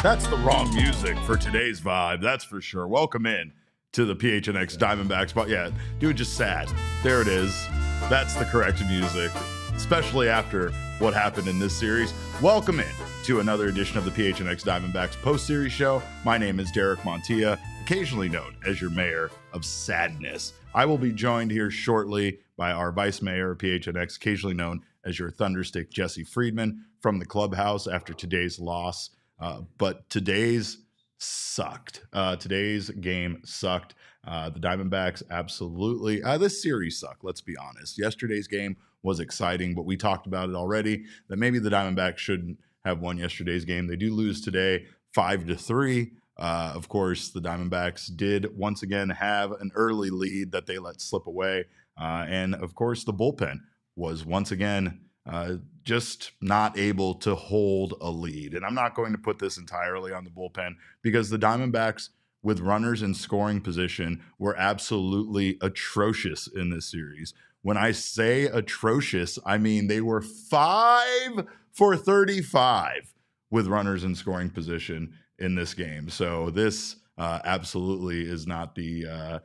That's the wrong music for today's vibe, that's for sure. Welcome in to the PHNX Diamondbacks. But yeah, dude, just sad. There it is. That's the correct music, especially after what happened in this series. Welcome in to another edition of the PHNX Diamondbacks post-series show. My name is Derek Montilla, occasionally known as your mayor of sadness. I will be joined here shortly by our vice mayor of PHNX, occasionally known as your Thunderstick, Jesse Friedman, from the clubhouse after today's loss. But today's sucked. Today's game sucked. The Diamondbacks absolutely, this series sucked, let's be honest. Yesterday's game was exciting, but we talked about it already, that maybe the Diamondbacks shouldn't have won yesterday's game. They do lose today 5-3. Of course, the Diamondbacks did once again have an early lead that they let slip away. And of course, the bullpen was once again just not able to hold a lead. And I'm not going to put this entirely on the bullpen because the Diamondbacks, with runners in scoring position, were absolutely atrocious in this series. When I say atrocious, I mean they were 5 for 35 with runners in scoring position in this game. So this absolutely is not the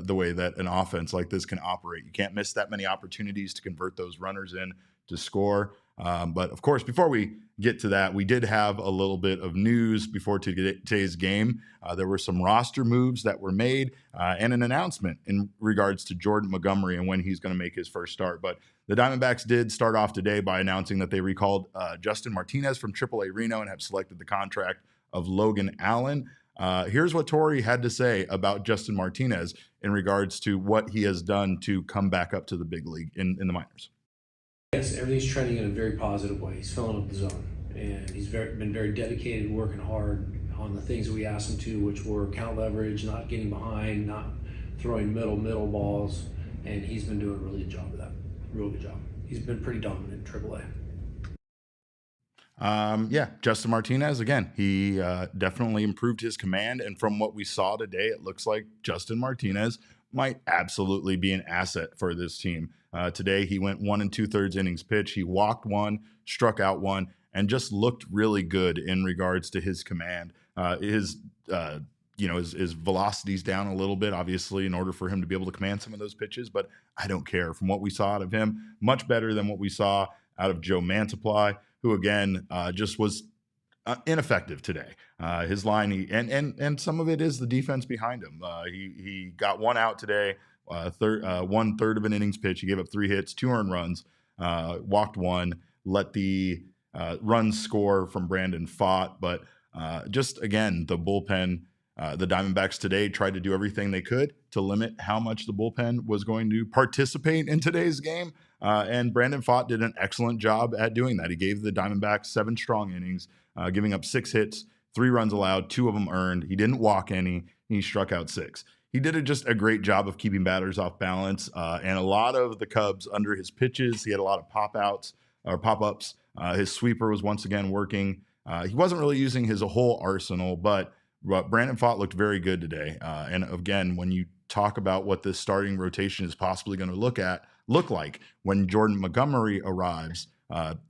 way that an offense like this can operate. You can't miss that many opportunities to convert those runners in to score. But of course, before we get to that, we did have a little bit of news before today's game. There were some roster moves that were made and an announcement in regards to Jordan Montgomery and when he's going to make his first start. But the Diamondbacks did start off today by announcing that they recalled Justin Martinez from AAA Reno and have selected the contract of Logan Allen. Here's what Torey had to say about Justin Martinez in regards to what he has done to come back up to the big league in the minors. Yes, everything's trending in a very positive way. He's filling up the zone, and he's been very dedicated, working hard on the things that we asked him to, which were count leverage, not getting behind, not throwing middle balls, and he's been doing a really good job of that. Real good job. He's been pretty dominant in AAA. Justin Martinez, again, he definitely improved his command. And from what we saw today, it looks like Justin Martinez might absolutely be an asset for this team. Today, he went 1 2/3 innings pitch. He walked one, struck out one, and just looked really good in regards to his command. His velocity's down a little bit, obviously, in order for him to be able to command some of those pitches. But I don't care. From what we saw out of him, much better than what we saw out of Joe Mantiply, who again just was ineffective today. His line, and some of it is the defense behind him. He got one out today, 1/3 of an innings pitch. He gave up 3 hits, 2 earned runs, walked one, let the runs score from Brandon Pfaadt. But just again, the bullpen, the Diamondbacks today tried to do everything they could to limit how much the bullpen was going to participate in today's game. And Brandon Pfaadt did an excellent job at doing that. He gave the Diamondbacks 7 strong innings, giving up 6 hits, 3 runs allowed, 2 of them earned. He didn't walk any. He struck out 6. He did just a great job of keeping batters off balance, and a lot of the Cubs under his pitches. He had a lot of pop-ups. His sweeper was once again working. He wasn't really using his whole arsenal, but Brandon Pfaadt looked very good today. And again, when you talk about what this starting rotation is possibly going to look like when Jordan Montgomery arrives,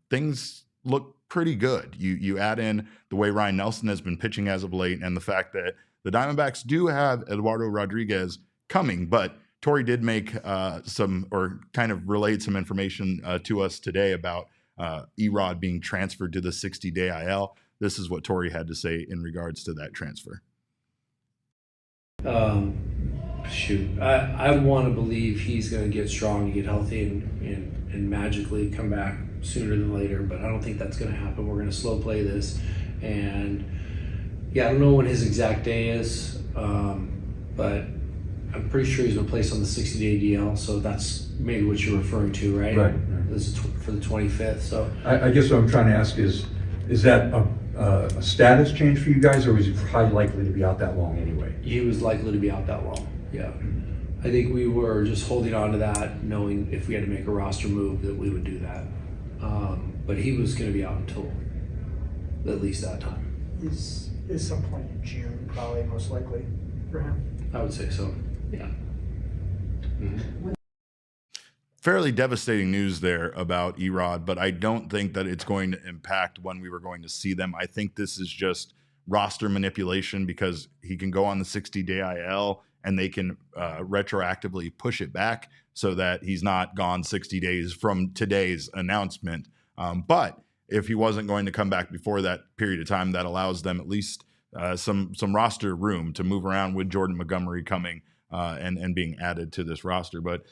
things look pretty good. You add in the way Ryan Nelson has been pitching as of late, and the fact that the Diamondbacks do have Eduardo Rodriguez coming, but Torey did make kind of relayed some information to us today about Erod being transferred to the 60-day IL. This is what Torey had to say in regards to that transfer. I want to believe he's going to get strong and get healthy and magically come back sooner than later, but I don't think that's going to happen. We're going to slow play this, and I don't know when his exact day is, but I'm pretty sure he's been placed on the 60-day DL, so that's maybe what you're referring to, right? Right. This is for the 25th. So I guess what I'm trying to ask is that a status change for you guys, or is he highly likely to be out that long anyway? he was likely to be out that long. Yeah. I think we were just holding on to that, knowing if we had to make a roster move that we would do that. But he was going to be out until at least that time. Is some point in June probably most likely for him. I would say so. Yeah. Mm-hmm. Fairly devastating news there about Erod, but I don't think that it's going to impact when we were going to see them. I think this is just roster manipulation because he can go on the 60-day IL and they can retroactively push it back so that he's not gone 60 days from today's announcement. But if he wasn't going to come back before that period of time, that allows them at least some roster room to move around with Jordan Montgomery coming and being added to this roster. But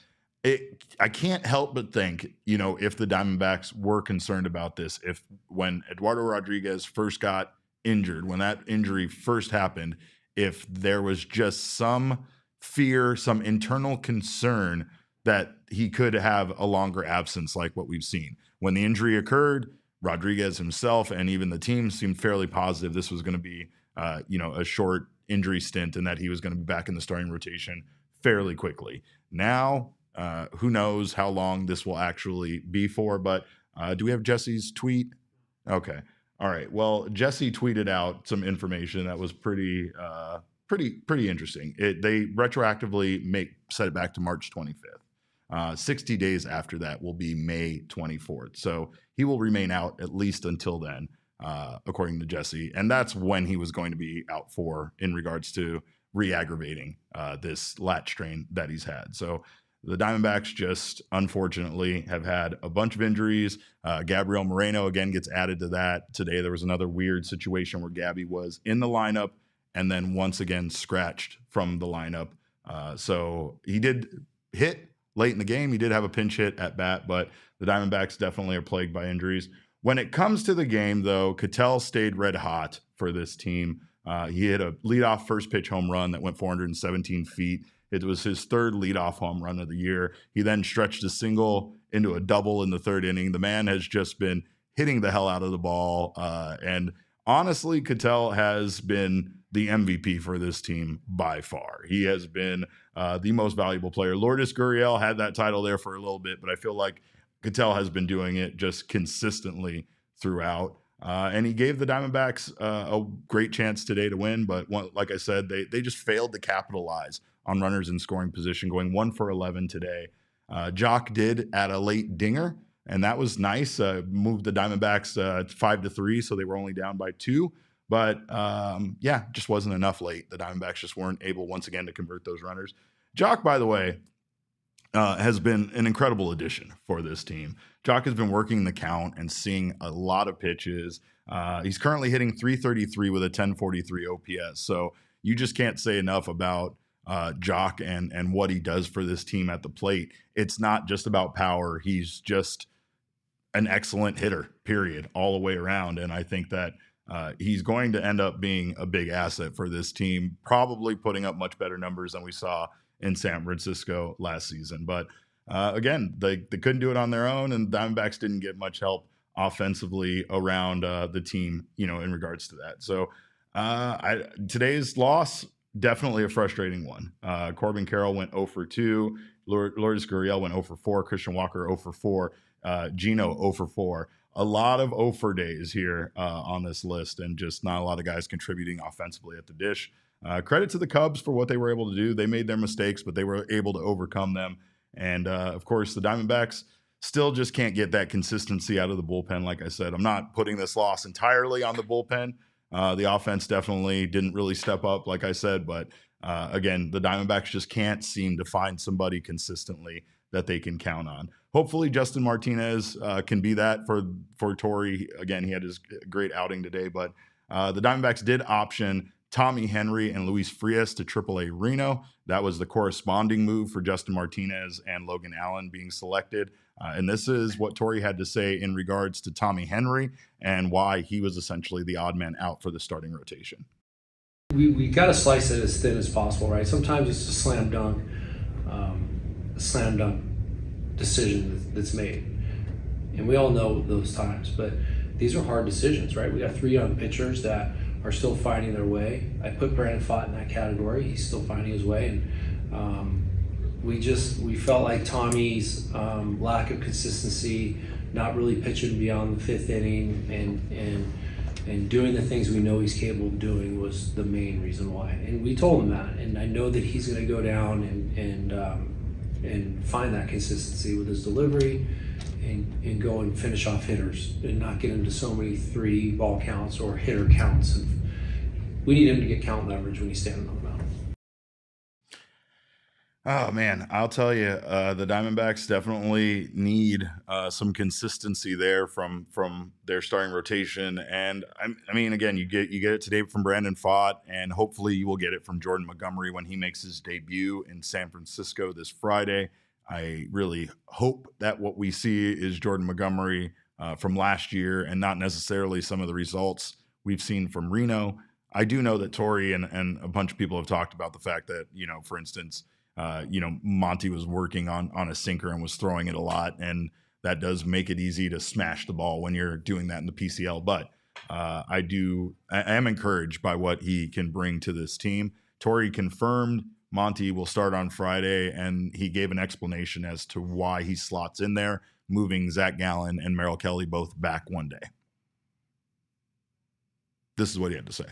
I can't help but think, if the Diamondbacks were concerned about this, if when Eduardo Rodriguez first got injured, when that injury first happened, if there was just some fear, some internal concern that he could have a longer absence like what we've seen. When the injury occurred, Rodriguez himself and even the team seemed fairly positive this was going to be, a short injury stint and that he was going to be back in the starting rotation fairly quickly. Now, who knows how long this will actually be for, but do we have Jesse's tweet? Okay. All right. Well, Jesse tweeted out some information that was pretty interesting. They retroactively set it back to March 25th. 60 days after that will be May 24th. So he will remain out at least until then, according to Jesse. And that's when he was going to be out for in regards to re-aggravating this lat strain that he's had. So the Diamondbacks just unfortunately have had a bunch of injuries. Gabriel Moreno again gets added to that. Today there was another weird situation where Gabby was in the lineup and then once again scratched from the lineup. So he did hit late in the game. He did have a pinch hit at bat, but the Diamondbacks definitely are plagued by injuries. When it comes to the game, though, Ketel stayed red hot for this team. He hit a leadoff first pitch home run that went 417 feet. It was his third leadoff home run of the year. He then stretched a single into a double in the third inning. The man has just been hitting the hell out of the ball. And honestly, Ketel has been the MVP for this team by far. He has been the most valuable player. Lourdes Gurriel had that title there for a little bit, but I feel like Ketel has been doing it just consistently throughout. And he gave the Diamondbacks a great chance today to win. But like I said, they just failed to capitalize on runners in scoring position, going 1 for 11 today. Jock did add a late dinger, and that was nice. Moved the Diamondbacks 5-3, so they were only down by 2. But just wasn't enough late. The Diamondbacks just weren't able once again to convert those runners. Jock, by the way, has been an incredible addition for this team. Jock has been working the count and seeing a lot of pitches. He's currently hitting 333 with a 1043 OPS. So you just can't say enough about Jock and what he does for this team at the plate. It's not just about power. He's just an excellent hitter, period, all the way around. And I think that he's going to end up being a big asset for this team, probably putting up much better numbers than we saw in San Francisco last season. But again, they couldn't do it on their own, and the Diamondbacks didn't get much help offensively around the team, in regards to that. So today's loss, definitely a frustrating one. Corbin Carroll went 0 for 2. Lourdes Gurriel went 0 for 4. Christian Walker 0 for 4. Gino 0 for 4. A lot of 0 for days here on this list, and just not a lot of guys contributing offensively at the dish. Credit to the Cubs for what they were able to do. They made their mistakes, but they were able to overcome them. And, of course, the Diamondbacks still just can't get that consistency out of the bullpen. Like I said, I'm not putting this loss entirely on the bullpen. The offense definitely didn't really step up, like I said. But, again, the Diamondbacks just can't seem to find somebody consistently that they can count on. Hopefully Justin Martinez can be that for Torrey. Again, he had his great outing today. But the Diamondbacks did option Tommy Henry and Luis Frias to AAA Reno. That was the corresponding move for Justin Martinez and Logan Allen being selected. And this is what Torrey had to say in regards to Tommy Henry and why he was essentially the odd man out for the starting rotation. We got to slice it as thin as possible, right? Sometimes it's a slam dunk decision that's made, and we all know those times. But these are hard decisions, right? We got 3 young pitchers that are still finding their way. I put Brandon Pfaadt in that category. He's still finding his way, and we felt like Tommy's lack of consistency, not really pitching beyond the 5th inning, and doing the things we know he's capable of doing was the main reason why. And we told him that, and I know that he's going to go down and find that consistency with his delivery and go and finish off hitters and not get into so many 3 ball counts or hitter counts. And we need him to get count leverage when he's standing on the mound. Oh man, I'll tell you, the Diamondbacks definitely need some consistency there from their starting rotation. And I mean, again, you get it today from Brandon Pfaadt, and hopefully you will get it from Jordan Montgomery when he makes his debut in San Francisco this Friday. I really hope that what we see is Jordan Montgomery from last year and not necessarily some of the results we've seen from Reno. I do know that Torrey and a bunch of people have talked about the fact that, for instance, Monty was working on a sinker and was throwing it a lot, and that does make it easy to smash the ball when you're doing that in the PCL. But I am encouraged by what he can bring to this team. Torrey confirmed Monty will start on Friday, and he gave an explanation as to why he slots in there, moving Zach Gallen and Merrill Kelly both back one day. This is what he had to say.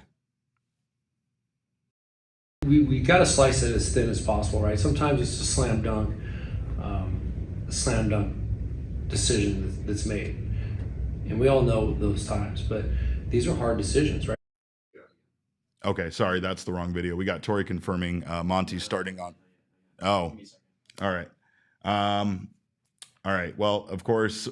We got to slice it as thin as possible, right? Sometimes it's a slam dunk decision that's made, and we all know those times. But these are hard decisions, right? Okay, sorry, that's the wrong video. We got Torrey confirming Monty starting on. Oh, all right. All right. Well, of course,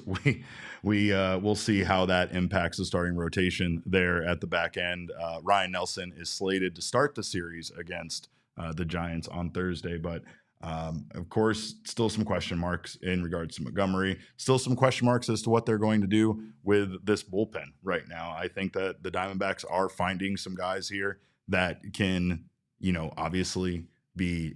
we'll see how that impacts the starting rotation there at the back end. Ryan Nelson is slated to start the series against the Giants on Thursday, but of course, still some question marks in regards to Montgomery. Still some question marks as to what they're going to do with this bullpen right now. I think that the Diamondbacks are finding some guys here that can, obviously be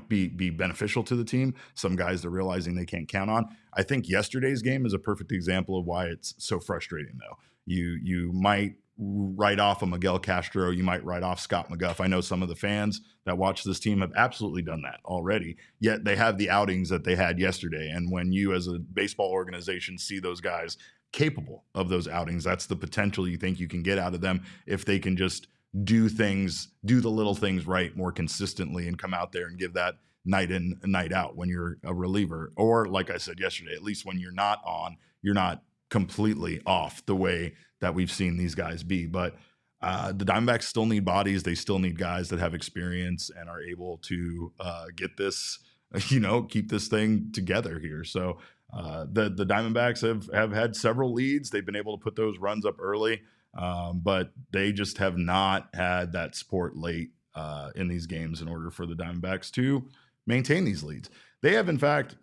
be beneficial to the team. Some guys they're realizing they can't count on. I think yesterday's game is a perfect example of why it's so frustrating, though. You might write off a Miguel Castro, you might write off Scott McGough. I know some of the fans that watch this team have absolutely done that already, yet they have the outings that they had yesterday. And when you as a baseball organization see those guys capable of those outings, that's the potential you think you can get out of them if they can just do the little things right more consistently and come out there and give that night in and night out when you're a reliever. Or like I said yesterday, at least when you're not on, you're not completely off the way that we've seen these guys be. But the Diamondbacks still need bodies. They still need guys that have experience and are able to get this, keep this thing together here. So the Diamondbacks have had several leads. They've been able to put those runs up early. But they just have not had that support late in these games in order for the Diamondbacks to maintain these leads. They have, in fact,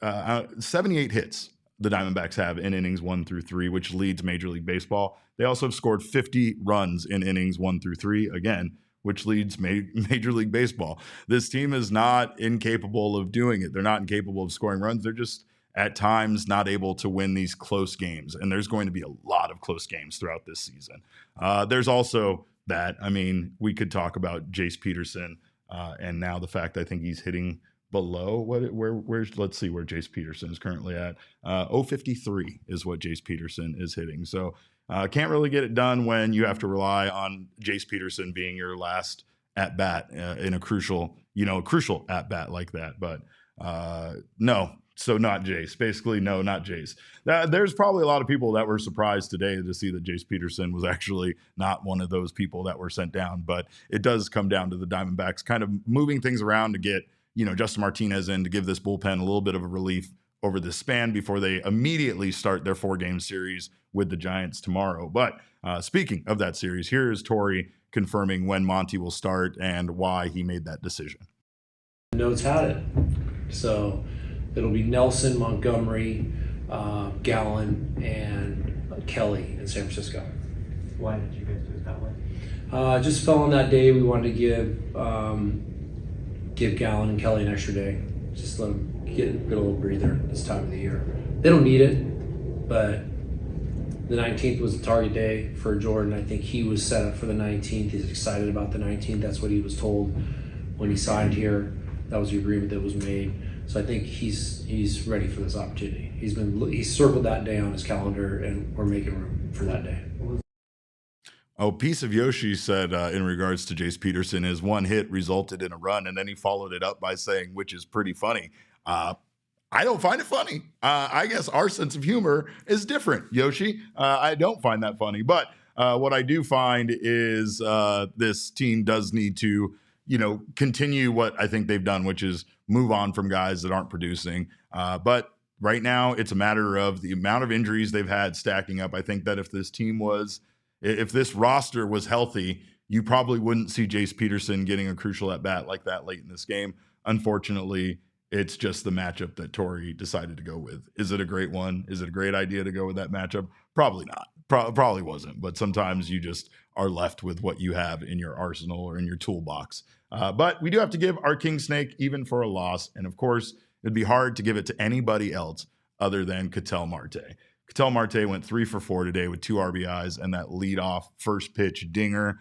78 hits the Diamondbacks have in innings 1 through 3, which leads Major League Baseball. They also have scored 50 runs in innings 1 through 3, again, which leads Major League Baseball. This team is not incapable of doing it. They're not incapable of scoring runs. They're just at times not able to win these close games. And there's going to be a lot of close games throughout this season. There's also that, we could talk about Jace Peterson and now the fact that I think he's hitting below let's see where Jace Peterson is currently at. 053 is what Jace Peterson is hitting. So can't really get it done when you have to rely on Jace Peterson being your last at bat in a crucial at bat like that. But no. So not Jace. Basically, no, not Jace. There's probably a lot of people that were surprised today to see that Jace Peterson was actually not one of those people that were sent down. But it does come down to the Diamondbacks kind of moving things around to get, Justin Martinez in to give this bullpen a little bit of a relief over this span before they immediately start their 4-game series with the Giants tomorrow. But speaking of that series, here is Torrey confirming when Monty will start and why he made that decision. Notes had it. So it'll be Nelson, Montgomery, Gallen, and Kelly in San Francisco. Why did you guys do it that way? Just fell on that day. We wanted to give Gallen and Kelly an extra day. Just let them get a little breather this time of the year. They don't need it, but the 19th was the target day for Jordan. I think he was set up for the 19th. He's excited about the 19th. That's what he was told when he signed here. That was the agreement that was made. So I think he's ready for this opportunity. He's circled that day on his calendar, and we're making room for that day. Oh, Piece of Yoshi said in regards to Jace Peterson, his one hit resulted in a run, and then he followed it up by saying, which is pretty funny. I don't find it funny. I guess our sense of humor is different, Yoshi. I don't find that funny. But what I do find is this team does need to, continue what I think they've done, which is move on from guys that aren't producing. But right now, it's a matter of the amount of injuries they've had stacking up. I think that if this roster was healthy, you probably wouldn't see Jace Peterson getting a crucial at bat like that late in this game. Unfortunately, it's just the matchup that Torrey decided to go with. Is it a great one? Is it a great idea to go with that matchup? Probably not. Probably wasn't. But sometimes you just are left with what you have in your arsenal or in your toolbox. But we do have to give our King Snake even for a loss. And of course, it'd be hard to give it to anybody else other than Ketel Marte. Ketel Marte went 3 for 4 today with 2 RBIs and that leadoff first pitch dinger.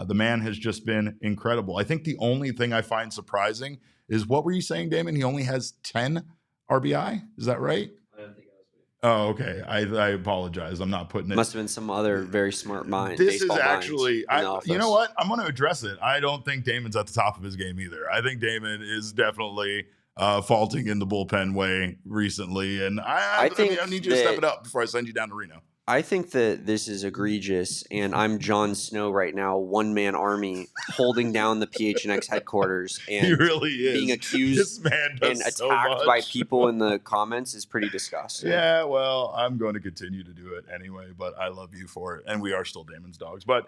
The man has just been incredible. I think the only thing I find surprising is, what were you saying, Damon? He only has 10 RBI? Is that right? I don't think I was. Oh, okay. I apologize. I'm not putting it. Must have been some other very smart mind. This is actually, you know what? I'm going to address it. I don't think Damon's at the top of his game either. I think Damon is definitely faulting in the bullpen way recently. And I need you to step it up before I send you down to Reno. I think that this is egregious, and I'm Jon Snow right now, one-man army, holding down the PHNX headquarters, and he really is. Being accused and attacked by people in the comments is pretty disgusting. Yeah, well, I'm going to continue to do it anyway, but I love you for it, and we are still Damon's dogs. But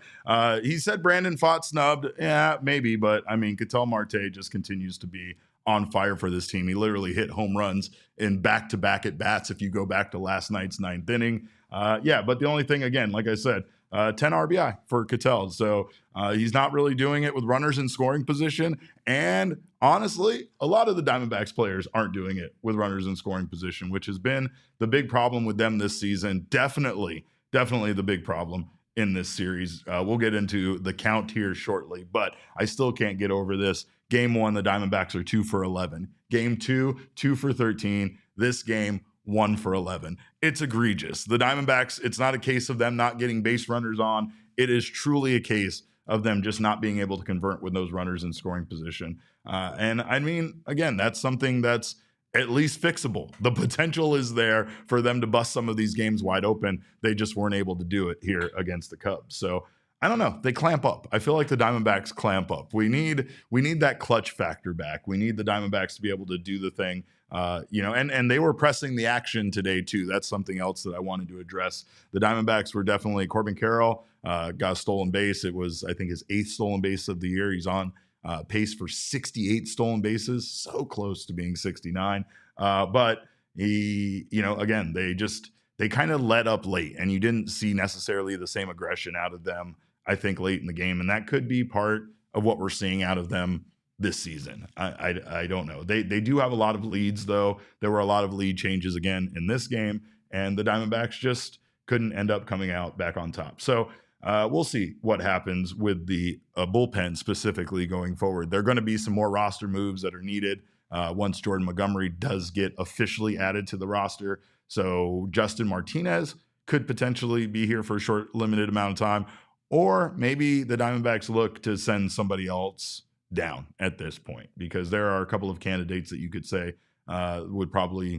he said Brandon Pfaadt snubbed. Yeah, maybe, but I mean, Ketel Marte just continues to be on fire for this team. He literally hit home runs in back-to-back at-bats if you go back to last night's 9th inning. But the only thing, again, like I said, 10 RBI for Ketel. So he's not really doing it with runners in scoring position. And honestly, a lot of the Diamondbacks players aren't doing it with runners in scoring position, which has been the big problem with them this season. Definitely the big problem in this series. We'll get into the count here shortly, but I still can't get over this. Game 1, the Diamondbacks are 2 for 11. Game 2, 2 for 13. This game, 1 for 11. It's egregious. The Diamondbacks, it's not a case of them not getting base runners on. It is truly a case of them just not being able to convert with those runners in scoring position. And I mean, again, that's something that's at least fixable. The potential is there for them to bust some of these games wide open. They just weren't able to do it here against the Cubs. So I don't know. They clamp up. I feel like the Diamondbacks clamp up. We need that clutch factor back. We need the Diamondbacks to be able to do the thing. And they were pressing the action today too. That's something else that I wanted to address. The Diamondbacks were definitely, Corbin Carroll got a stolen base. It was, I think, his 8th stolen base of the year. He's on pace for 68 stolen bases, so close to being 69. But he, again, they kind of let up late, and you didn't see necessarily the same aggression out of them, I think, late in the game. And that could be part of what we're seeing out of them this season. I don't know. They do have a lot of leads, though. There were a lot of lead changes again in this game, and the Diamondbacks just couldn't end up coming out back on top. So we'll see what happens with the bullpen specifically going forward. There are going to be some more roster moves that are needed once Jordan Montgomery does get officially added to the roster. So Justin Martinez could potentially be here for a short, limited amount of time, or maybe the Diamondbacks look to send somebody else down at this point, because there are a couple of candidates that you could say could probably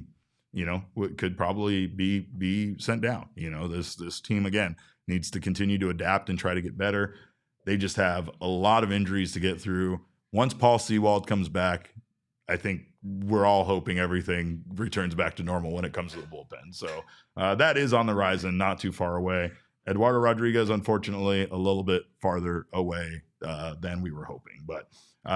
be sent down. This team, again, needs to continue to adapt and try to get better. They just have a lot of injuries to get through. Once Paul Sewald comes back, I think we're all hoping everything returns back to normal when it comes to the bullpen. So that is on the horizon, not too far away. Eduardo Rodriguez, unfortunately, a little bit farther away than we were hoping. But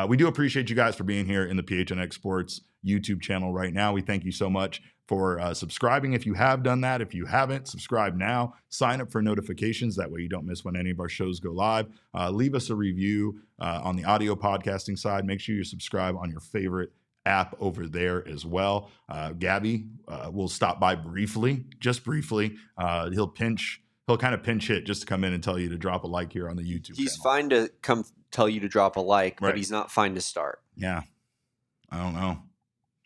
we do appreciate you guys for being here in the PHNX Sports YouTube channel right now. We thank you so much for subscribing. If you have done that, if you haven't, subscribe now. Sign up for notifications. That way you don't miss when any of our shows go live. Leave us a review on the audio podcasting side. Make sure you subscribe on your favorite app over there as well. Gabby will stop by briefly, just briefly. He'll kind of pinch hit just to come in and tell you to drop a like here on the YouTube He's channel. fine to come tell you to drop a like, Right. but he's not fine to start. Yeah. I don't know.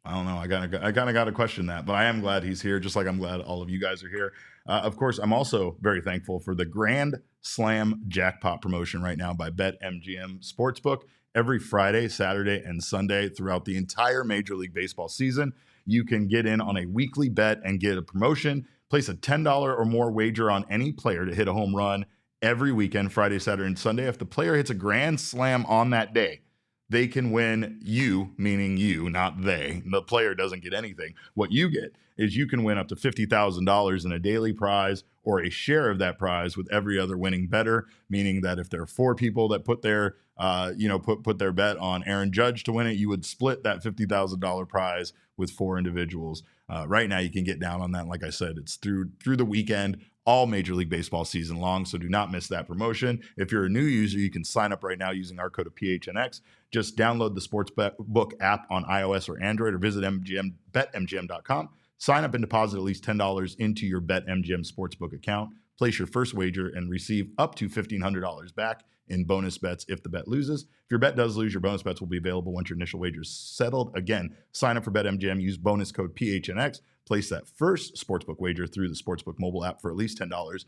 I kind of got to question that, but I am glad he's here, just like I'm glad all of you guys are here. Of course, I'm also very thankful for the Grand Slam Jackpot promotion right now by BetMGM Sportsbook. Every Friday, Saturday, and Sunday throughout the entire Major League Baseball season, you can get in on a weekly bet and get a promotion. Place a $10 or more wager on any player to hit a home run every weekend, Friday, Saturday, and Sunday. If the player hits a grand slam on that day, they can win you, meaning you, not they. The player doesn't get anything. What you get is you can win up to $50,000 in a daily prize or a share of that prize with every other winning bettor, meaning that if there are 4 people that put their put their bet on Aaron Judge to win it, you would split that $50,000 prize with 4 individuals. Right now, you can get down on that. Like I said, it's through the weekend, all Major League Baseball season long, so do not miss that promotion. If you're a new user, you can sign up right now using our code of PHNX. Just download the Sportsbook app on iOS or Android or visit betmgm.com. Sign up and deposit at least $10 into your BetMGM Sportsbook account. Place your first wager and receive up to $1,500 back in bonus bets if the bet loses. If your bet does lose, your bonus bets will be available once your initial wager is settled. Again, sign up for BetMGM, use bonus code PHNX, place that first sportsbook wager through the Sportsbook mobile app for at least $10.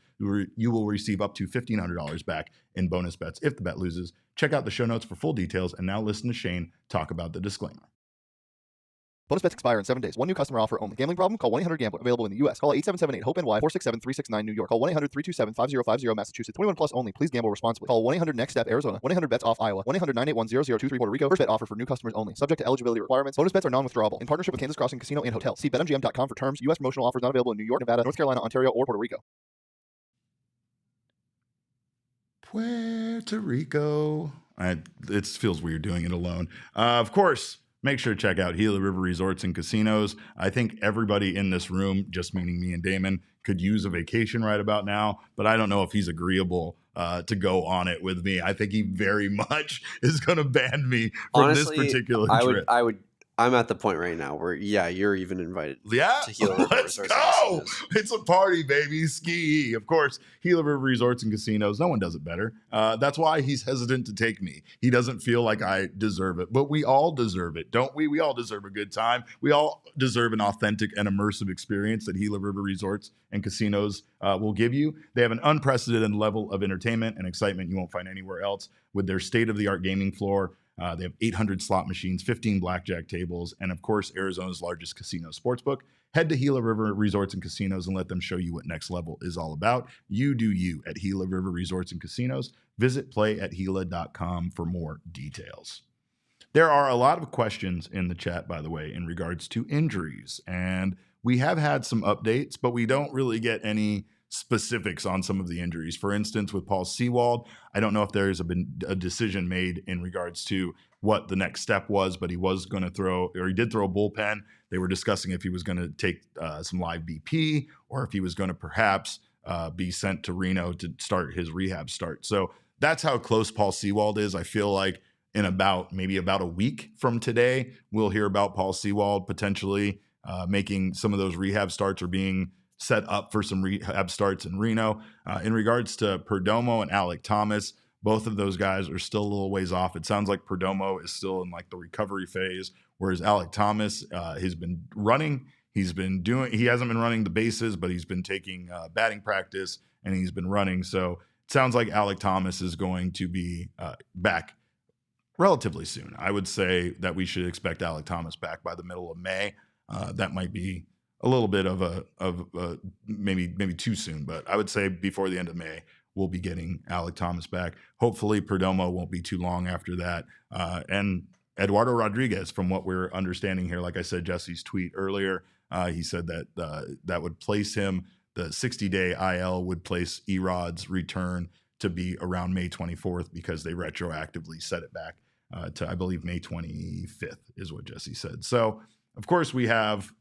You will receive up to $1,500 back in bonus bets if the bet loses. Check out the show notes for full details, and now listen to Shane talk about the disclaimer. Bonus bets expire in 7 days. One new customer offer only. Gambling problem? Call 1-800-GAMBLER. Available in the U.S. Call 877-8-HOPE-NY, 467-369 New York. Call 1-800-327-5050 Massachusetts. 21 plus only. Please gamble responsibly. Call 1-800-NEXT-STEP Arizona. 1-800-BETS-OFF Iowa. 1-800-981-0023 Puerto Rico. First bet offer for new customers only. Subject to eligibility requirements. Bonus bets are non-withdrawable. In partnership with Kansas Crossing Casino and Hotel. See BetMGM.com for terms. U.S. promotional offers not available in New York, Nevada, North Carolina, Ontario, or Puerto Rico. Puerto Rico. It feels weird doing it alone. Of course, make sure to check out Gila River Resorts and Casinos. I think everybody in this room, just meaning me and Damon, could use a vacation right about now, but I don't know if he's agreeable to go on it with me. I think he very much is going to ban me from Honestly, this particular trip. I'm at the point right now where, yeah, you're even invited. Yeah, to Gila River let's Resorts and go. Casinos. It's a party, baby. Ski. Of course, Gila River Resorts and Casinos. No one does it better. That's why he's hesitant to take me. He doesn't feel like I deserve it, but we all deserve it, don't we? We all deserve a good time. We all deserve an authentic and immersive experience that Gila River Resorts and Casinos will give you. They have an unprecedented level of entertainment and excitement you won't find anywhere else with their state-of-the-art gaming floor. They have 800 slot machines, 15 blackjack tables, and of course, Arizona's largest casino sportsbook. Head to Gila River Resorts and Casinos and let them show you what next level is all about. You do you at Gila River Resorts and Casinos. Visit playatgila.com for more details. There are a lot of questions in the chat, by the way, in regards to injuries, and we have had some updates, but we don't really get any specifics on some of the injuries. For instance, with Paul Sewald, I don't know if there's been a decision made in regards to what the next step was, but he was going to throw, or he did throw a bullpen. They were discussing if he was going to take some live BP or if he was going to perhaps be sent to Reno to start his rehab start. So that's how close Paul Sewald is. I feel like in maybe about a week from today, we'll hear about Paul Sewald potentially making some of those rehab starts or being set up for some rehab starts in Reno. In regards to Perdomo and Alec Thomas, both of those guys are still a little ways off. It sounds like Perdomo is still in like the recovery phase, whereas Alec Thomas has been running. He hasn't been running the bases, but he's been taking batting practice and he's been running. So it sounds like Alec Thomas is going to be back relatively soon. I would say that we should expect Alec Thomas back by the middle of May. That might be a little bit of a maybe too soon, but I would say before the end of May, we'll be getting Alec Thomas back. Hopefully Perdomo won't be too long after that. And Eduardo Rodriguez, from what we're understanding here, like I said, Jesse's tweet earlier, he said that that would place him, the 60-day IL would place Erod's return to be around May 24th because they retroactively set it back to, I believe, May 25th is what Jesse said. So, of course, we have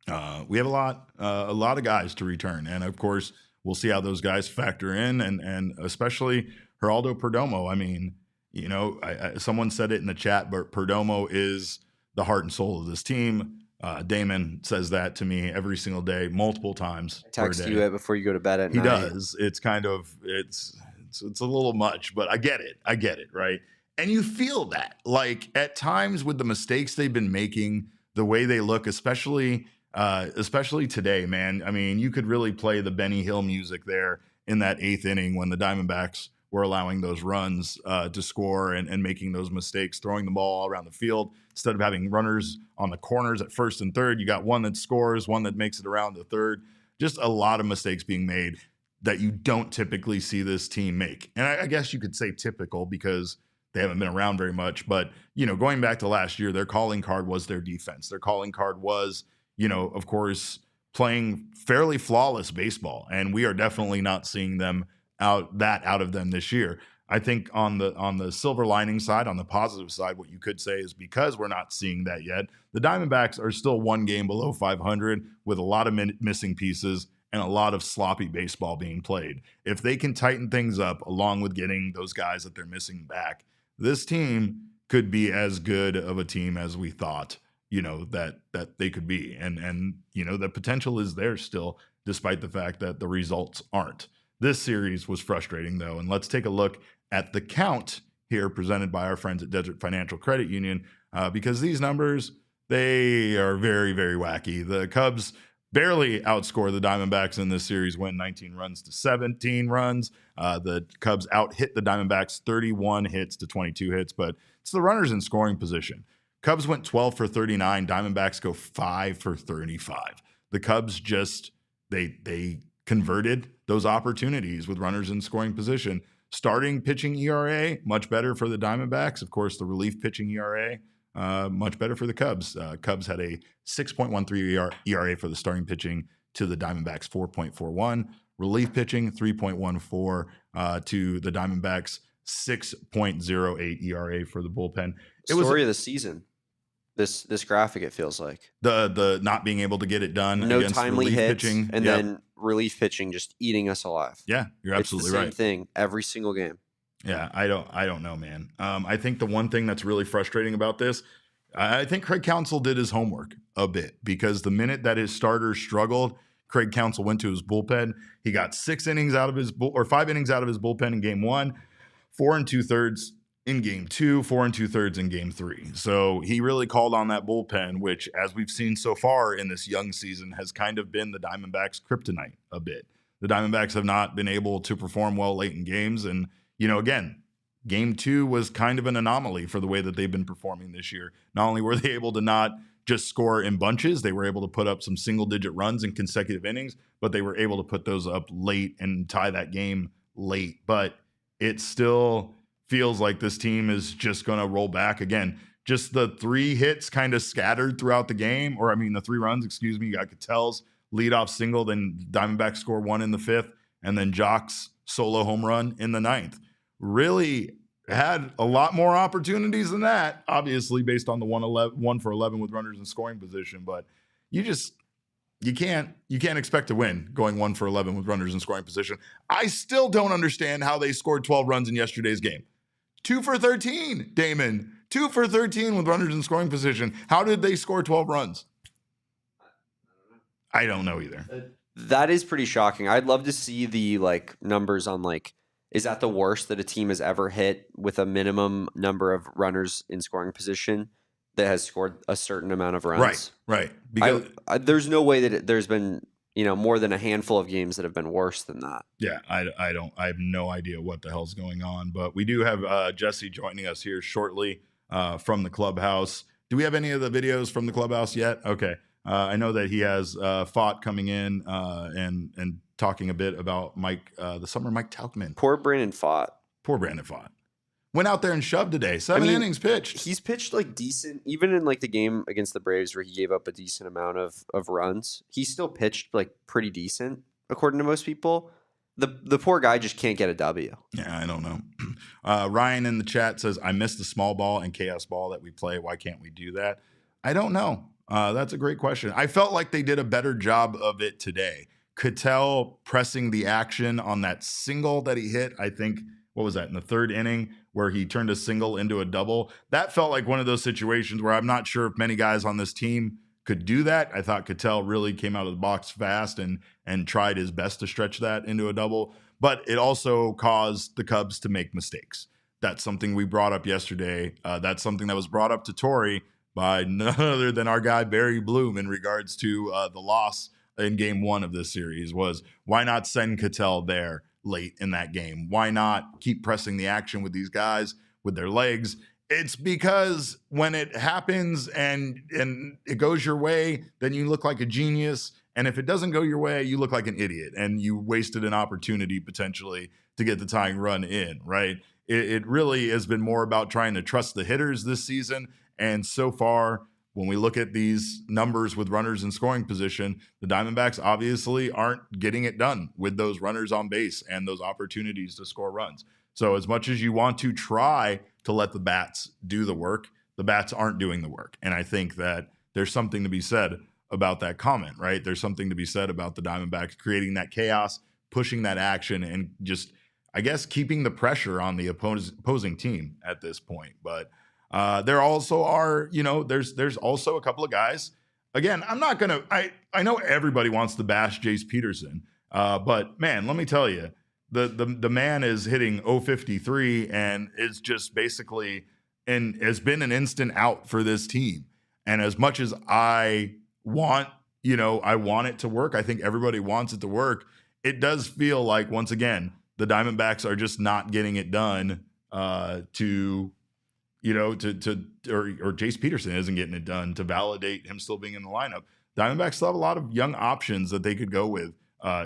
a lot of guys to return, and of course, we'll see how those guys factor in, and especially Geraldo Perdomo. I mean, you know, someone said it in the chat, but Perdomo is the heart and soul of this team. Damon says that to me every single day, multiple times. Text you it before you go to bed at night. He does. It's kind of it's a little much, but I get it, right? And you feel that, like, at times with the mistakes they've been making, the way they look, especially today, man. I mean, you could really play the Benny Hill music there in that 8th inning when the Diamondbacks were allowing those runs to score and making those mistakes, throwing the ball all around the field. Instead of having runners on the corners at first and third, you got one that scores, one that makes it around the third. Just a lot of mistakes being made that you don't typically see this team make. And I guess you could say typical because they haven't been around very much. But, you know, going back to last year, their calling card was their defense. Their calling card was, you know, of course, playing fairly flawless baseball. And we are definitely not seeing them out of them this year. I think on the silver lining side, on the positive side, what you could say is because we're not seeing that yet, the Diamondbacks are still one game below 500 with a lot of missing pieces and a lot of sloppy baseball being played. If they can tighten things up along with getting those guys that they're missing back, this team could be as good of a team as we thought, you know, that they could be. And you know, the potential is there still, despite the fact that the results aren't. This series was frustrating, though, and let's take a look at the count here presented by our friends at Desert Financial Credit Union, because these numbers, they are very, very wacky. The Cubs barely outscore the Diamondbacks in this series, win 19 runs to 17 runs. The Cubs out-hit the Diamondbacks 31 hits to 22 hits, but it's the runners in scoring position. Cubs went 12 for 39. Diamondbacks go 5 for 35. The Cubs just, they converted those opportunities with runners in scoring position. Starting pitching ERA, much better for the Diamondbacks. Of course, the relief pitching ERA, much better for the Cubs. Cubs had a 6.13 ERA for the starting pitching to the Diamondbacks 4.41. Relief pitching 3.14 to the Diamondbacks 6.08 ERA for the bullpen. It was story of the season. This graphic, it feels like the not being able to get it done. No against timely relief hits, pitching, and then relief pitching just eating us alive. Yeah, you're absolutely right. It's the same thing every single game. Yeah, I don't know, man. I think the one thing that's really frustrating about this, I think Craig Counsell did his homework a bit, because the minute that his starters struggled, Craig Counsell went to his bullpen. He got 5 innings out of his bullpen in game 1, 4 2/3 in game 2, 4 2/3 in game 3. So he really called on that bullpen, which, as we've seen so far in this young season, has kind of been the Diamondbacks' kryptonite a bit. The Diamondbacks have not been able to perform well late in games. And, you know, again, game 2 was kind of an anomaly for the way that they've been performing this year. Not only were they able to not just score in bunches, they were able to put up some single-digit runs in consecutive innings, but they were able to put those up late and tie that game late. But it still feels like this team is just going to roll back again. Just the 3 hits kind of scattered throughout the game, the 3 runs, excuse me. You got Catel's leadoff single, then Diamondbacks score 1 in the 5th, and then Jock's solo home run in the 9th. Really had a lot more opportunities than that, obviously, based on the 1 for 11 with runners in scoring position. But you can't expect to win going 1 for 11 with runners in scoring position. I still don't understand how they scored 12 runs in yesterday's game. 2 for 13, Damon. 2 for 13 with runners in scoring position. How did they score 12 runs? I don't know either. That is pretty shocking. I'd love to see the numbers on is that the worst that a team has ever hit with a minimum number of runners in scoring position that has scored a certain amount of runs. Right. Because there's no way that there's been more than a handful of games that have been worse than that. Yeah, I have no idea what the hell's going on, but we do have Jesse joining us here shortly from the clubhouse. Do we have any of the videos from the clubhouse yet? Okay. I know that he has Pfaadt coming in and talking a bit about the summer Mike Tauchman. Poor Brandon Pfaadt. Went out there and shoved today. 7 innings pitched. He's pitched decent, even in the game against the Braves where he gave up a decent amount of runs. He still pitched pretty decent according to most people. The poor guy just can't get a W. Yeah, I don't know. Ryan in the chat says, I miss the small ball and chaos ball that we play. Why can't we do that? I don't know. That's a great question. I felt like they did a better job of it today. Cattell pressing the action on that single that he hit, I think, what was that, in the third inning, where he turned a single into a double. That felt like one of those situations where I'm not sure if many guys on this team could do that. I thought Cattell really came out of the box fast and tried his best to stretch that into a double. But it also caused the Cubs to make mistakes. That's something we brought up yesterday. That's something that was brought up to Torrey by none other than our guy Barry Bloom in regards to the loss in game one of this series was why not send Cattell there late in that game? Why not keep pressing the action with these guys with their legs? It's because when it happens and it goes your way, then you look like a genius. And if it doesn't go your way, you look like an idiot and you wasted an opportunity potentially to get the tying run in, right? It really has been more about trying to trust the hitters this season. And so far, when we look at these numbers with runners in scoring position, the Diamondbacks obviously aren't getting it done with those runners on base and those opportunities to score runs. So as much as you want to try to let the bats do the work, the bats aren't doing the work. And I think that there's something to be said about that comment, right? There's something to be said about the Diamondbacks creating that chaos, pushing that action, and just, I guess, keeping the pressure on the opposing team at this point. But there also are, there's also a couple of guys. Again, I'm not going to, I know everybody wants to bash Jace Peterson, but man, let me tell you, the man is hitting 053 and is just basically and has been an instant out for this team. And as much as I want it to work, I think everybody wants it to work. It does feel like, once again, the Diamondbacks are just not getting it done or Jace Peterson isn't getting it done to validate him still being in the lineup. Diamondbacks still have a lot of young options that they could go with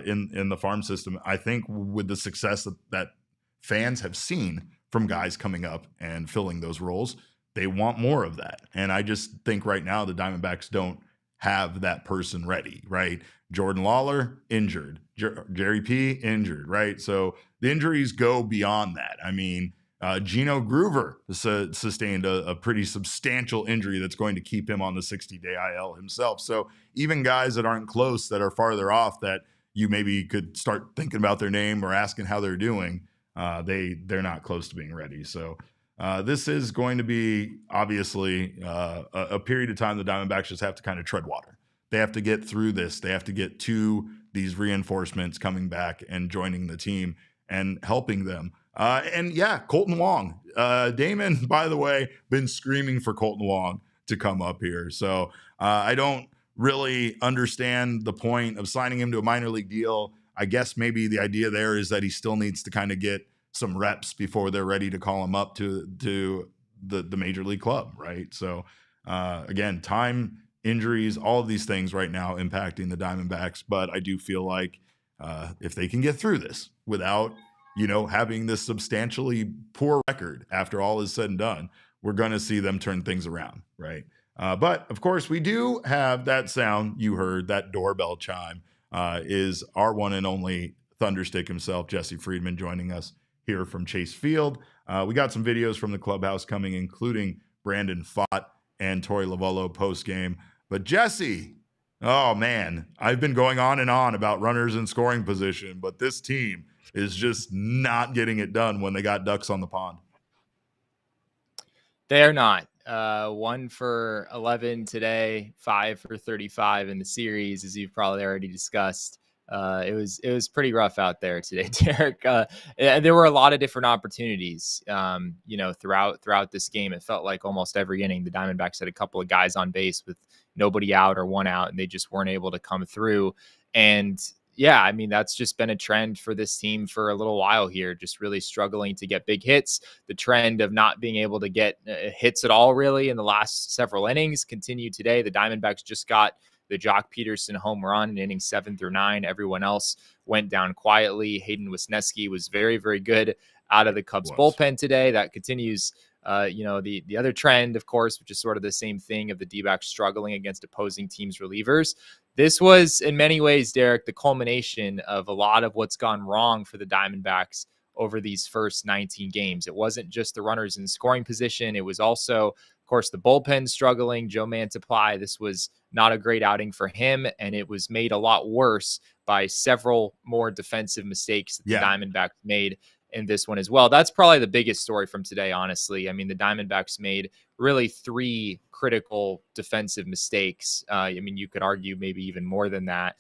in the farm system. I think with the success that fans have seen from guys coming up and filling those roles, they want more of that. And I just think right now the Diamondbacks don't have that person ready, right? Jordan Lawler, injured. Jerry P, injured, right? So the injuries go beyond that. I mean, Gino Groover sustained a pretty substantial injury that's going to keep him on the 60-day IL himself. So even guys that aren't close, that are farther off, that you maybe could start thinking about their name or asking how they're doing, they're not close to being ready. So this is going to be obviously a period of time the Diamondbacks just have to kind of tread water. They have to get through this. They have to get to these reinforcements coming back and joining the team and helping them. And yeah, Colton Wong. Damon, by the way, been screaming for Colton Wong to come up here. So I don't really understand the point of signing him to a minor league deal. I guess maybe the idea there is that he still needs to kind of get some reps before they're ready to call him up to the major league club, right? So again, time, injuries, all of these things right now impacting the Diamondbacks. But I do feel like if they can get through this without having this substantially poor record after all is said and done, we're going to see them turn things around, right? But of course, we do have that sound you heard, that doorbell chime, is our one and only Thunderstick himself, Jesse Friedman, joining us here from Chase Field. We got some videos from the clubhouse coming, including Brandon Pfaadt and Torey Lovullo post-game. But Jesse, oh man, I've been going on and on about runners in scoring position, but this team is just not getting it done when they got ducks on the pond. They're not. 1 for 11 today, 5 for 35 in the series, as you've probably already discussed. It was pretty rough out there today, Derek. There were a lot of different opportunities, throughout this game. It felt like almost every inning, the Diamondbacks had a couple of guys on base with nobody out or one out, and they just weren't able to come through. And yeah, I mean, that's just been a trend for this team for a little while here, just really struggling to get big hits. The trend of not being able to get hits at all, really, in the last several innings continued today. The Diamondbacks just got the Jace Peterson home run in innings 7 through 9. Everyone else went down quietly. Hayden Wesneski was very, very good out of the Cubs bullpen today. That continues The other trend, of course, which is sort of the same thing of the D-backs struggling against opposing teams' relievers. This was, in many ways, Derek, the culmination of a lot of what's gone wrong for the Diamondbacks over these first 19 games. It wasn't just the runners in scoring position. It was also, of course, the bullpen struggling. Joe Mantiply, this was not a great outing for him, and it was made a lot worse by several more defensive mistakes that the Diamondbacks made in this one as well. That's probably the biggest story from today, honestly. I mean, the Diamondbacks made really 3 critical defensive mistakes. You could argue maybe even more than that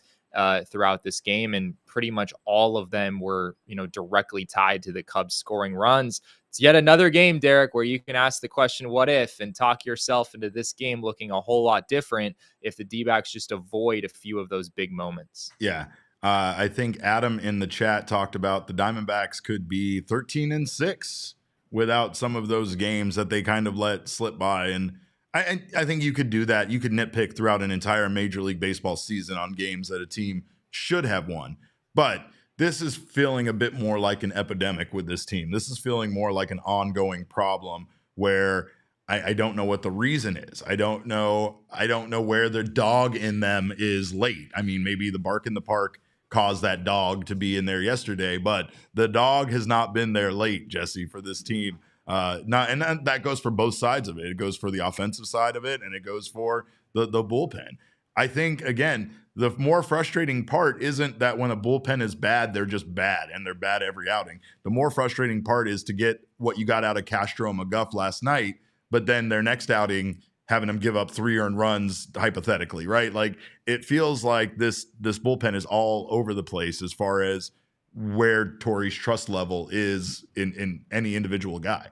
throughout this game, and pretty much all of them were, directly tied to the Cubs scoring runs. It's yet another game, Derek, where you can ask the question, what if, and talk yourself into this game looking a whole lot different if the D-backs just avoid a few of those big moments. Yeah. I think Adam in the chat talked about the Diamondbacks could be 13-6 without some of those games that they kind of let slip by. And I think you could do that. You could nitpick throughout an entire Major League Baseball season on games that a team should have won. But this is feeling a bit more like an epidemic with this team. This is feeling more like an ongoing problem where I don't know what the reason is. I don't know where the dog in them is late. I mean, maybe the bark in the park caused that dog to be in there yesterday, but the dog has not been there late, Jesse, for this team. That goes for both sides of it. It goes for the offensive side of it, and it goes for the bullpen. I think, again, the more frustrating part isn't that when a bullpen is bad, they're just bad, and they're bad every outing. The more frustrating part is to get what you got out of Castro and McGuff last night, but then their next outing having them give up 3 earned runs, hypothetically, right? Like, it feels like this bullpen is all over the place as far as where Torey's trust level is in any individual guy.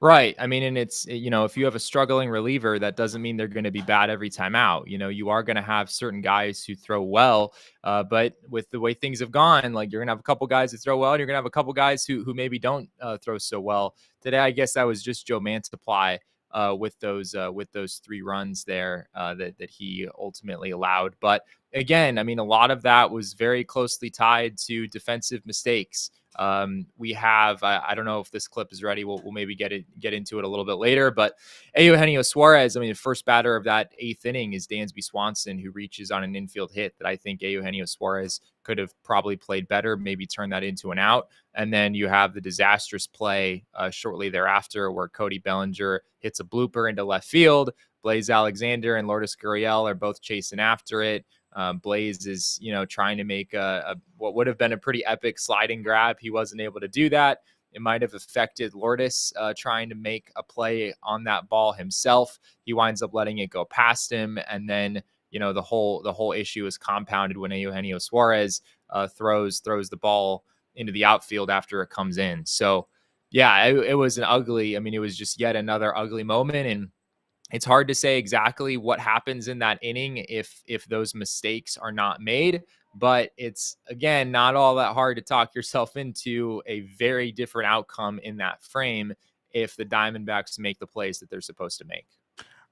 Right. I mean, and it's, if you have a struggling reliever, that doesn't mean they're going to be bad every time out. You are going to have certain guys who throw well, but with the way things have gone, like, you're going to have a couple guys who throw well, and you're going to have a couple guys who maybe don't throw so well. Today, I guess that was just Joe Mantiply with those 3 runs there that he ultimately allowed. But again, I mean, a lot of that was very closely tied to defensive mistakes. We have, I don't know if this clip is ready. We'll maybe get into it a little bit later, but Eugenio Suarez, I mean, the first batter of that 8th inning is Dansby Swanson, who reaches on an infield hit that I think Eugenio Suarez could have probably played better, maybe turn that into an out. And then you have the disastrous play shortly thereafter where Cody Bellinger hits a blooper into left field. Blaze Alexander and Lourdes Gurriel are both chasing after it. Blaze is, trying to make a what would have been a pretty epic sliding grab. He wasn't able to do that. It might have affected Lourdes trying to make a play on that ball himself. He winds up letting it go past him, and then the whole issue is compounded when Eugenio Suarez throws the ball into the outfield after it comes in. So yeah, it was an ugly. I mean, it was just yet another ugly moment, and it's hard to say exactly what happens in that inning if those mistakes are not made, but it's, again, not all that hard to talk yourself into a very different outcome in that frame if the Diamondbacks make the plays that they're supposed to make.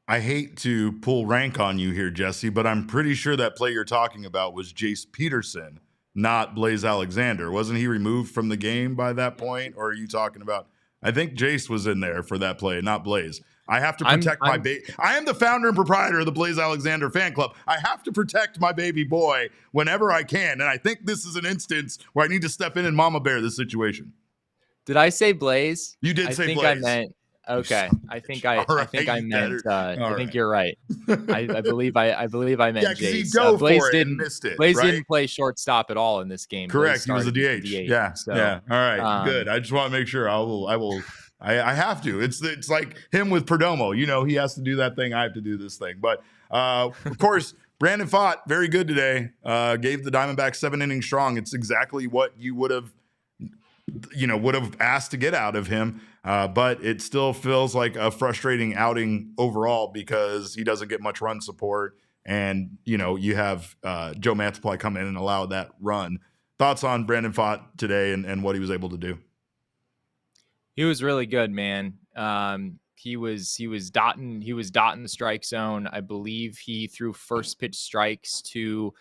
I hate to pull rank on you here, Jesse, but I'm pretty sure that play you're talking about was Jace Peterson, not Blaze Alexander. Wasn't he removed from the game by that point? Or are you talking about, I think Jace was in there for that play, not Blaze. I have to protect my baby. I am the founder and proprietor of the Blaze Alexander fan club. I have to protect my baby boy whenever I can. And I think this is an instance where I need to step in and mama bear this situation. Did I say Blaze? You did say Blaze. I meant, okay. I think I meant, I think you're right. I believe I meant Jace. He dove Blaze for it didn't, and missed it. Blaze right? didn't play shortstop at all in this game. Correct. He was a DH. Yeah. So, yeah. All right. Good. I just want to make sure I have to. It's like him with Perdomo. He has to do that thing. I have to do this thing. But of course, Brandon Pfaadt, very good today. Gave the Diamondbacks 7 innings strong. It's exactly what you would have asked to get out of him. But it still feels like a frustrating outing overall because he doesn't get much run support. And, you have Joe Mantiply come in and allow that run. Thoughts on Brandon Pfaadt today and what he was able to do? He was really good, man. He was dotting the strike zone. I believe he threw first pitch strikes to,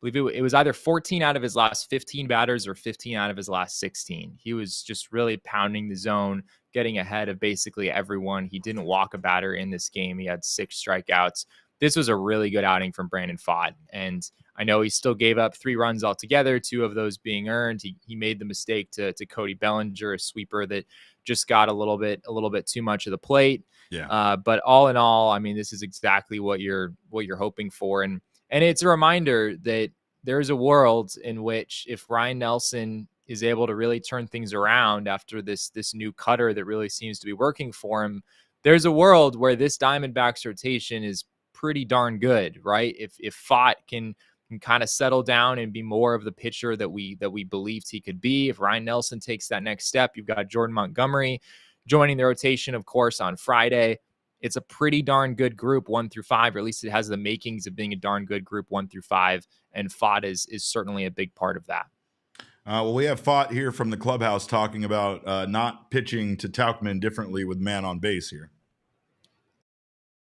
I believe it was either 14 out of his last 15 batters or 15 out of his last 16. He was just really pounding the zone, getting ahead of basically everyone. He didn't walk a batter in this game. He had 6 strikeouts. This was a really good outing from Brandon Pfaadt. And I know he still gave up 3 runs altogether, 2 of those being earned. He made the mistake to Cody Bellinger, a sweeper that just got a little bit too much of the plate. Yeah. But all in all, I mean, this is exactly what you're hoping for. And it's a reminder that there's a world in which if Ryan Nelson is able to really turn things around after this new cutter that really seems to be working for him, there's a world where this Diamondbacks rotation is pretty darn good, right? If Pfaadt can kind of settle down and be more of the pitcher that we believed he could be, if Ryan Nelson takes that next step, you've got Jordan Montgomery joining the rotation, of course, on Friday. It's a pretty darn good group 1 through 5, or at least it has the makings of being a darn good group 1 through 5, and Pfaadt is certainly a big part of that. Well, we have Pfaadt here from the clubhouse talking about not pitching to Tauchman differently with man on base here.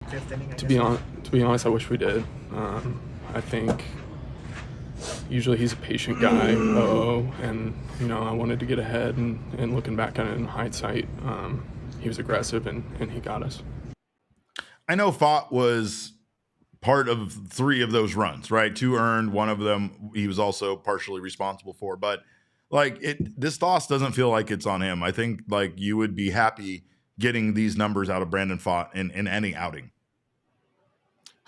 To be honest, I wish we did. I think usually he's a patient guy, and I wanted to get ahead, and looking back on it in hindsight, he was aggressive and he got us. I know Pfaadt was part of 3 of those runs, right? 2 earned, 1 of them he was also partially responsible for, but this loss doesn't feel like it's on him. I think you would be happy getting these numbers out of Brandon Pfaadt in any outing.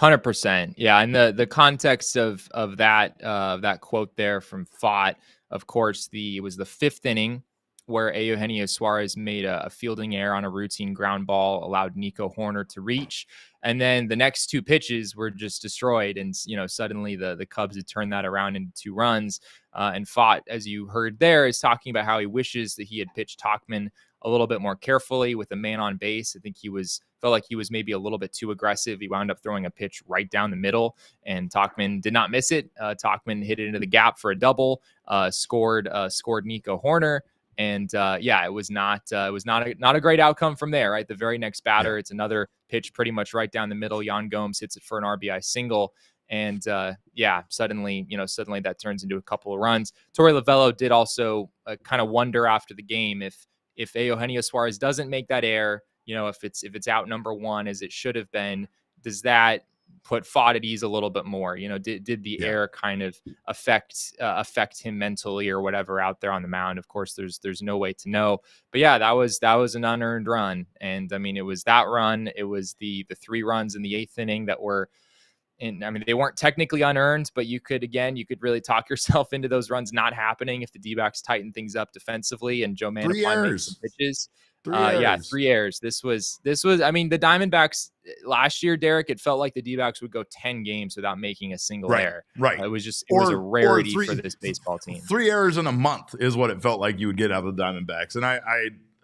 100%. Yeah. And the context of that quote there from Pfaadt, of course, it was the 5th inning where Eugenio Suarez made a fielding error on a routine ground ball, allowed Nico Horner to reach. And then the next 2 pitches were just destroyed. And, suddenly the Cubs had turned that around into 2 runs. And Pfaadt, as you heard there, is talking about how he wishes that he had pitched Tauchman a little bit more carefully with a man on base. I think felt like he was maybe a little bit too aggressive. He wound up throwing a pitch right down the middle, and Tauchman did not miss it. Tauchman hit it into the gap for a double, scored Nico Horner. And it was not a great outcome from there, right? The very next batter, it's another pitch pretty much right down the middle. Yan Gomes hits it for an RBI single. And suddenly that turns into a couple of runs. Torey Lovello did also kind of wonder after the game if Eugenio Suarez doesn't make that error, if it's out number 1 as it should have been, does that put Pfaadt at ease a little bit more? Did the error kind of affect him mentally or whatever out there on the mound? Of course, there's no way to know. But yeah, that was an unearned run, and I mean it was that run. It was the 3 runs in the 8th inning that were. And I mean, they weren't technically unearned, but you could really talk yourself into those runs not happening if the D-backs tighten things up defensively and Joe Mantiply makes some pitches. 3 errors. 3 errors. This was. I mean, the Diamondbacks last year, Derek. It felt like the D-backs would go 10 games without making a single error. Right. It was a rarity for this baseball team. 3 errors in a month is what it felt like you would get out of the Diamondbacks, and I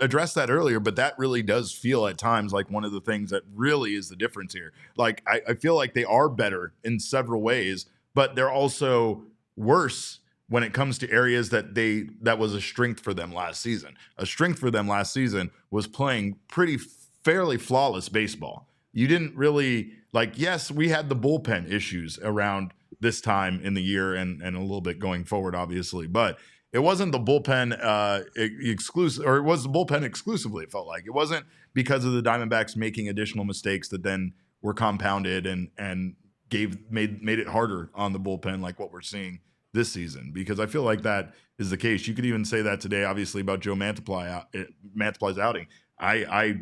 addressed that earlier, but that really does feel at times like one of the things that really is the difference here. I feel like they are better in several ways, but they're also worse when it comes to areas that was a strength for them last season. A strength for them last season was playing fairly flawless baseball. You didn't really yes, we had the bullpen issues around this time in the year and a little bit going forward, obviously, but it wasn't the bullpen exclusive, or it was the bullpen exclusively. It felt like it wasn't because of the Diamondbacks making additional mistakes that then were compounded and made it harder on the bullpen, like what we're seeing this season. Because I feel like that is the case. You could even say that today, obviously, about Joe Mantiply's outing. I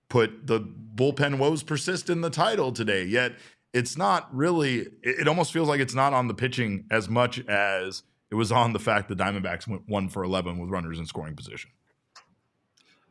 put the bullpen woes persist in the title today. Yet it's not really. It almost feels like it's not on the pitching as much as it was on the fact the Diamondbacks went 1 for 11 with runners in scoring position.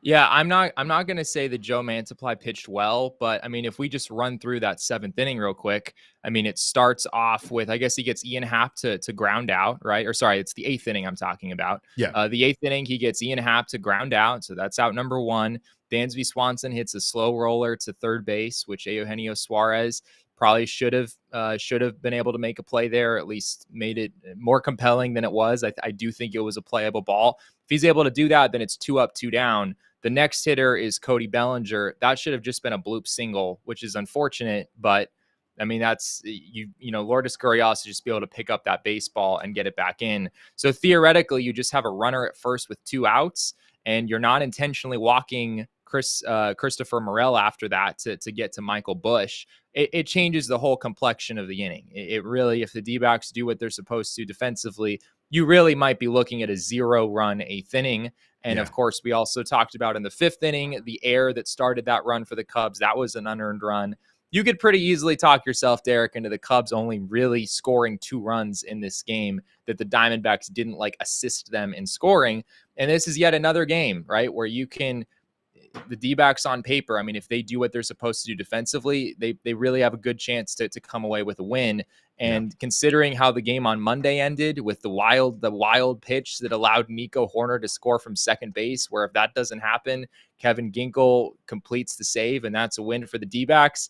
Yeah, I'm not going to say that Joe Mantiply pitched well, but I mean, if we just run through that 7th inning real quick, I mean, it starts off with, I guess he gets Ian Happ to ground out, right? Or sorry, it's the 8th inning I'm talking about. Yeah. The 8th inning, he gets Ian Happ to ground out. So that's out number 1. Dansby Swanson hits a slow roller to third base, which Eugenio Suarez probably should have been able to make a play there, or at least made it more compelling than it was. I do think it was a playable ball. If he's able to do that, then it's 2 up, 2 down. The next hitter is Cody Bellinger. That should have just been a bloop single, which is unfortunate. But I mean, that's Lourdes Gurriel to just be able to pick up that baseball and get it back in. So theoretically, you just have a runner at first with 2 outs. and you're not intentionally walking Christopher Morel after that to get to Michael Busch, it changes the whole complexion of the inning. It really, if the D-backs do what they're supposed to defensively, you really might be looking at a 0-run 8th inning. And of course, we also talked about in the 5th inning, the air that started that run for the Cubs, that was an unearned run. You could pretty easily talk yourself, Derek, into the Cubs only really scoring 2 runs in this game, that the Diamondbacks didn't assist them in scoring. And this is yet another game, right, where you can, the D-backs on paper, I mean, if they do what they're supposed to do defensively, they really have a good chance to come away with a win. And considering how the game on Monday ended with the wild pitch that allowed Nico Horner to score from second base, where if that doesn't happen, Kevin Ginkel completes the save, and that's a win for the D-backs.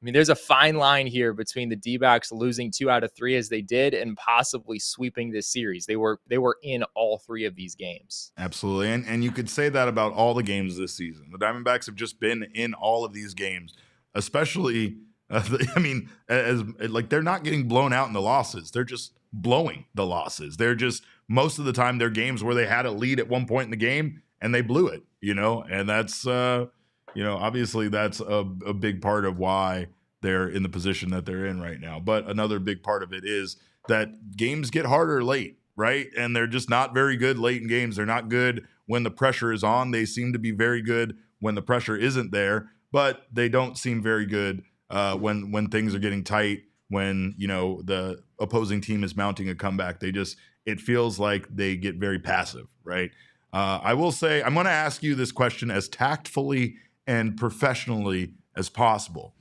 I mean, there's a fine line here between the D-backs losing 2 out of 3 as they did and possibly sweeping this series. They were in all 3 of these games. Absolutely. And you could say that about all the games this season. The Diamondbacks have just been in all of these games, especially, they're not getting blown out in the losses. They're just blowing the losses. They're just, most of the time, they're games where they had a lead at one point in the game and they blew it, and that's, obviously that's a big part of why they're in the position that they're in right now. But another big part of it is that games get harder late, right? And they're just not very good late in games. They're not good when the pressure is on. They seem to be very good when the pressure isn't there, but they don't seem very good when things are getting tight, when, the opposing team is mounting a comeback. It feels like they get very passive, right? I will say, I'm going to ask you this question as tactfully and professionally as possible.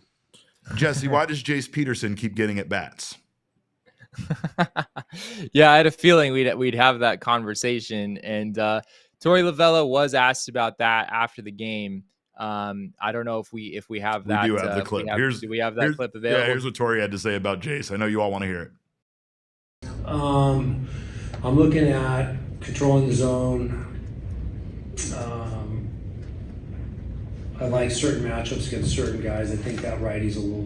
Jesse, why does Jace Peterson keep getting at bats? Yeah, I had a feeling we'd have that conversation. And Torey Lovullo was asked about that after the game. I don't know if we have that. We do have the clip. Do we have that clip available? Yeah, here's what Torey had to say about Jace. I know you all want to hear it. I'm looking at controlling the zone. I like certain matchups against certain guys. I think that righty's a little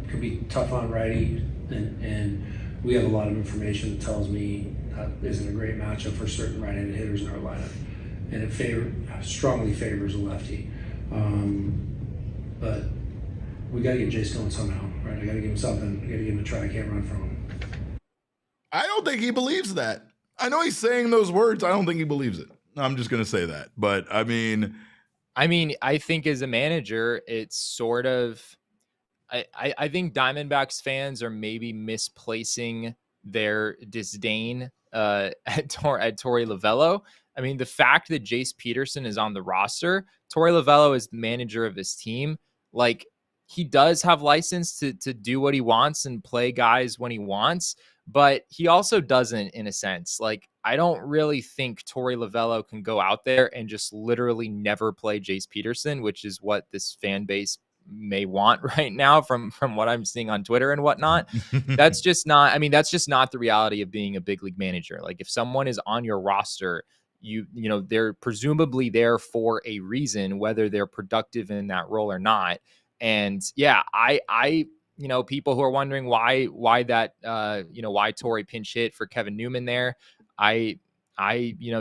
could be tough on righty, and we have a lot of information that tells me that isn't a great matchup for certain right-handed hitters in our lineup, and it strongly favors a lefty. But we got to get Jace going somehow, right? I got to give him something. I got to give him a try. I can't run from him. I don't think he believes that. I know he's saying those words. I don't think he believes it. I'm just going to say that. But I mean, I think as a manager, it's sort of, I think Diamondbacks fans are maybe misplacing their disdain at Torey Lovullo. I mean, the fact that Jace Peterson is on the roster, Torey Lovullo is the manager of his team. Like, he does have license to do what he wants and play guys when he wants, but he also doesn't, in a sense. Like, I don't really think Torey Lovullo can go out there and just literally never play Jace Peterson, which is what this fan base may want right now from what I'm seeing on Twitter and whatnot. That's just not the reality of being a big league manager. Like, if someone is on your roster, you know, they're presumably there for a reason, whether they're productive in that role or not. And yeah, I people who are wondering why Torey pinch hit for Kevin Newman there, I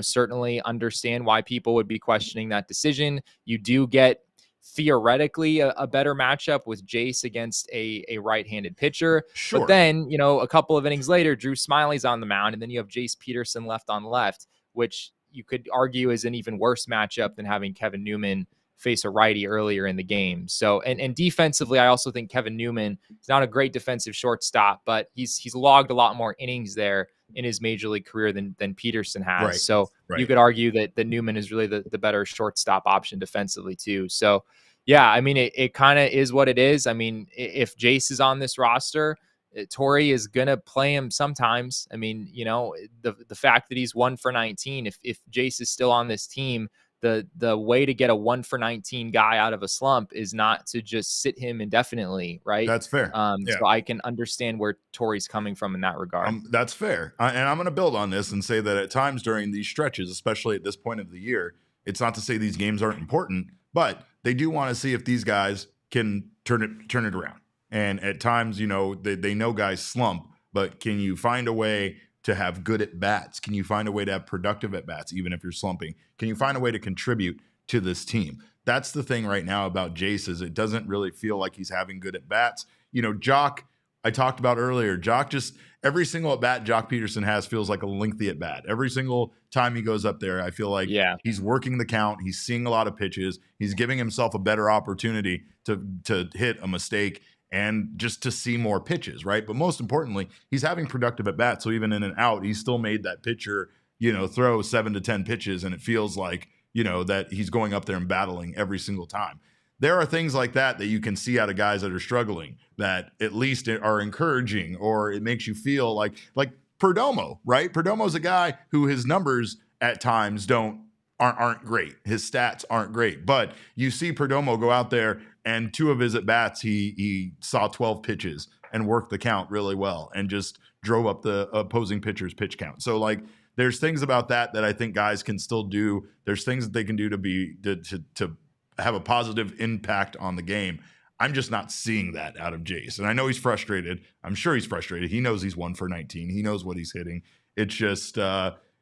certainly understand why people would be questioning that decision. You do get theoretically a better matchup with Jace against a right-handed pitcher. Sure. But then, a couple of innings later, Drew Smiley's on the mound, and then you have Jace Peterson left on left, which you could argue is an even worse matchup than having Kevin Newman face a righty earlier in the game. So, and defensively, I also think Kevin Newman is not a great defensive shortstop, but he's logged a lot more innings there in his major league career than Peterson has. Right. So you could argue that Newman is really the better shortstop option defensively too. So yeah, I mean, it kind of is what it is. I mean, if Jace is on this roster, Torey is going to play him sometimes. I mean, the fact that he's 1 for 19, if Jace is still on this team, the way to get a 1 for 19 guy out of a slump is not to just sit him indefinitely, right? That's fair. So I can understand where Torey's coming from in that regard. That's fair. And I'm going to build on this and say that at times during these stretches, especially at this point of the year, it's not to say these games aren't important, but they do want to see if these guys can turn it around. And at times, they know guys slump, but can you find a way to have good at bats? Can you find a way to have productive at bats, even if you're slumping? Can you find a way to contribute to this team? That's the thing right now about Jace, is it doesn't really feel like he's having good at bats. Jock, I talked about earlier, Jock just every single at bat Jock Peterson has feels like a lengthy at bat. Every single time he goes up there, I feel like he's working the count. He's seeing a lot of pitches. He's giving himself a better opportunity to hit a mistake and just to see more pitches, right? But most importantly, he's having productive at bats. So even in and out, he still made that pitcher, throw 7 to 10 pitches, and it feels like, that he's going up there and battling every single time. There are things like that you can see out of guys that are struggling that at least are encouraging, or it makes you feel like Perdomo, right? Perdomo's a guy who his numbers at times aren't great. His stats aren't great, but you see Perdomo go out there and 2 of his at bats, he saw 12 pitches and worked the count really well and just drove up the opposing pitcher's pitch count. So there's things about that I think guys can still do. There's things that they can do to have a positive impact on the game. I'm just not seeing that out of Jace. And I know he's frustrated. I'm sure he's frustrated. He knows he's 1 for 19. He knows what he's hitting. It's just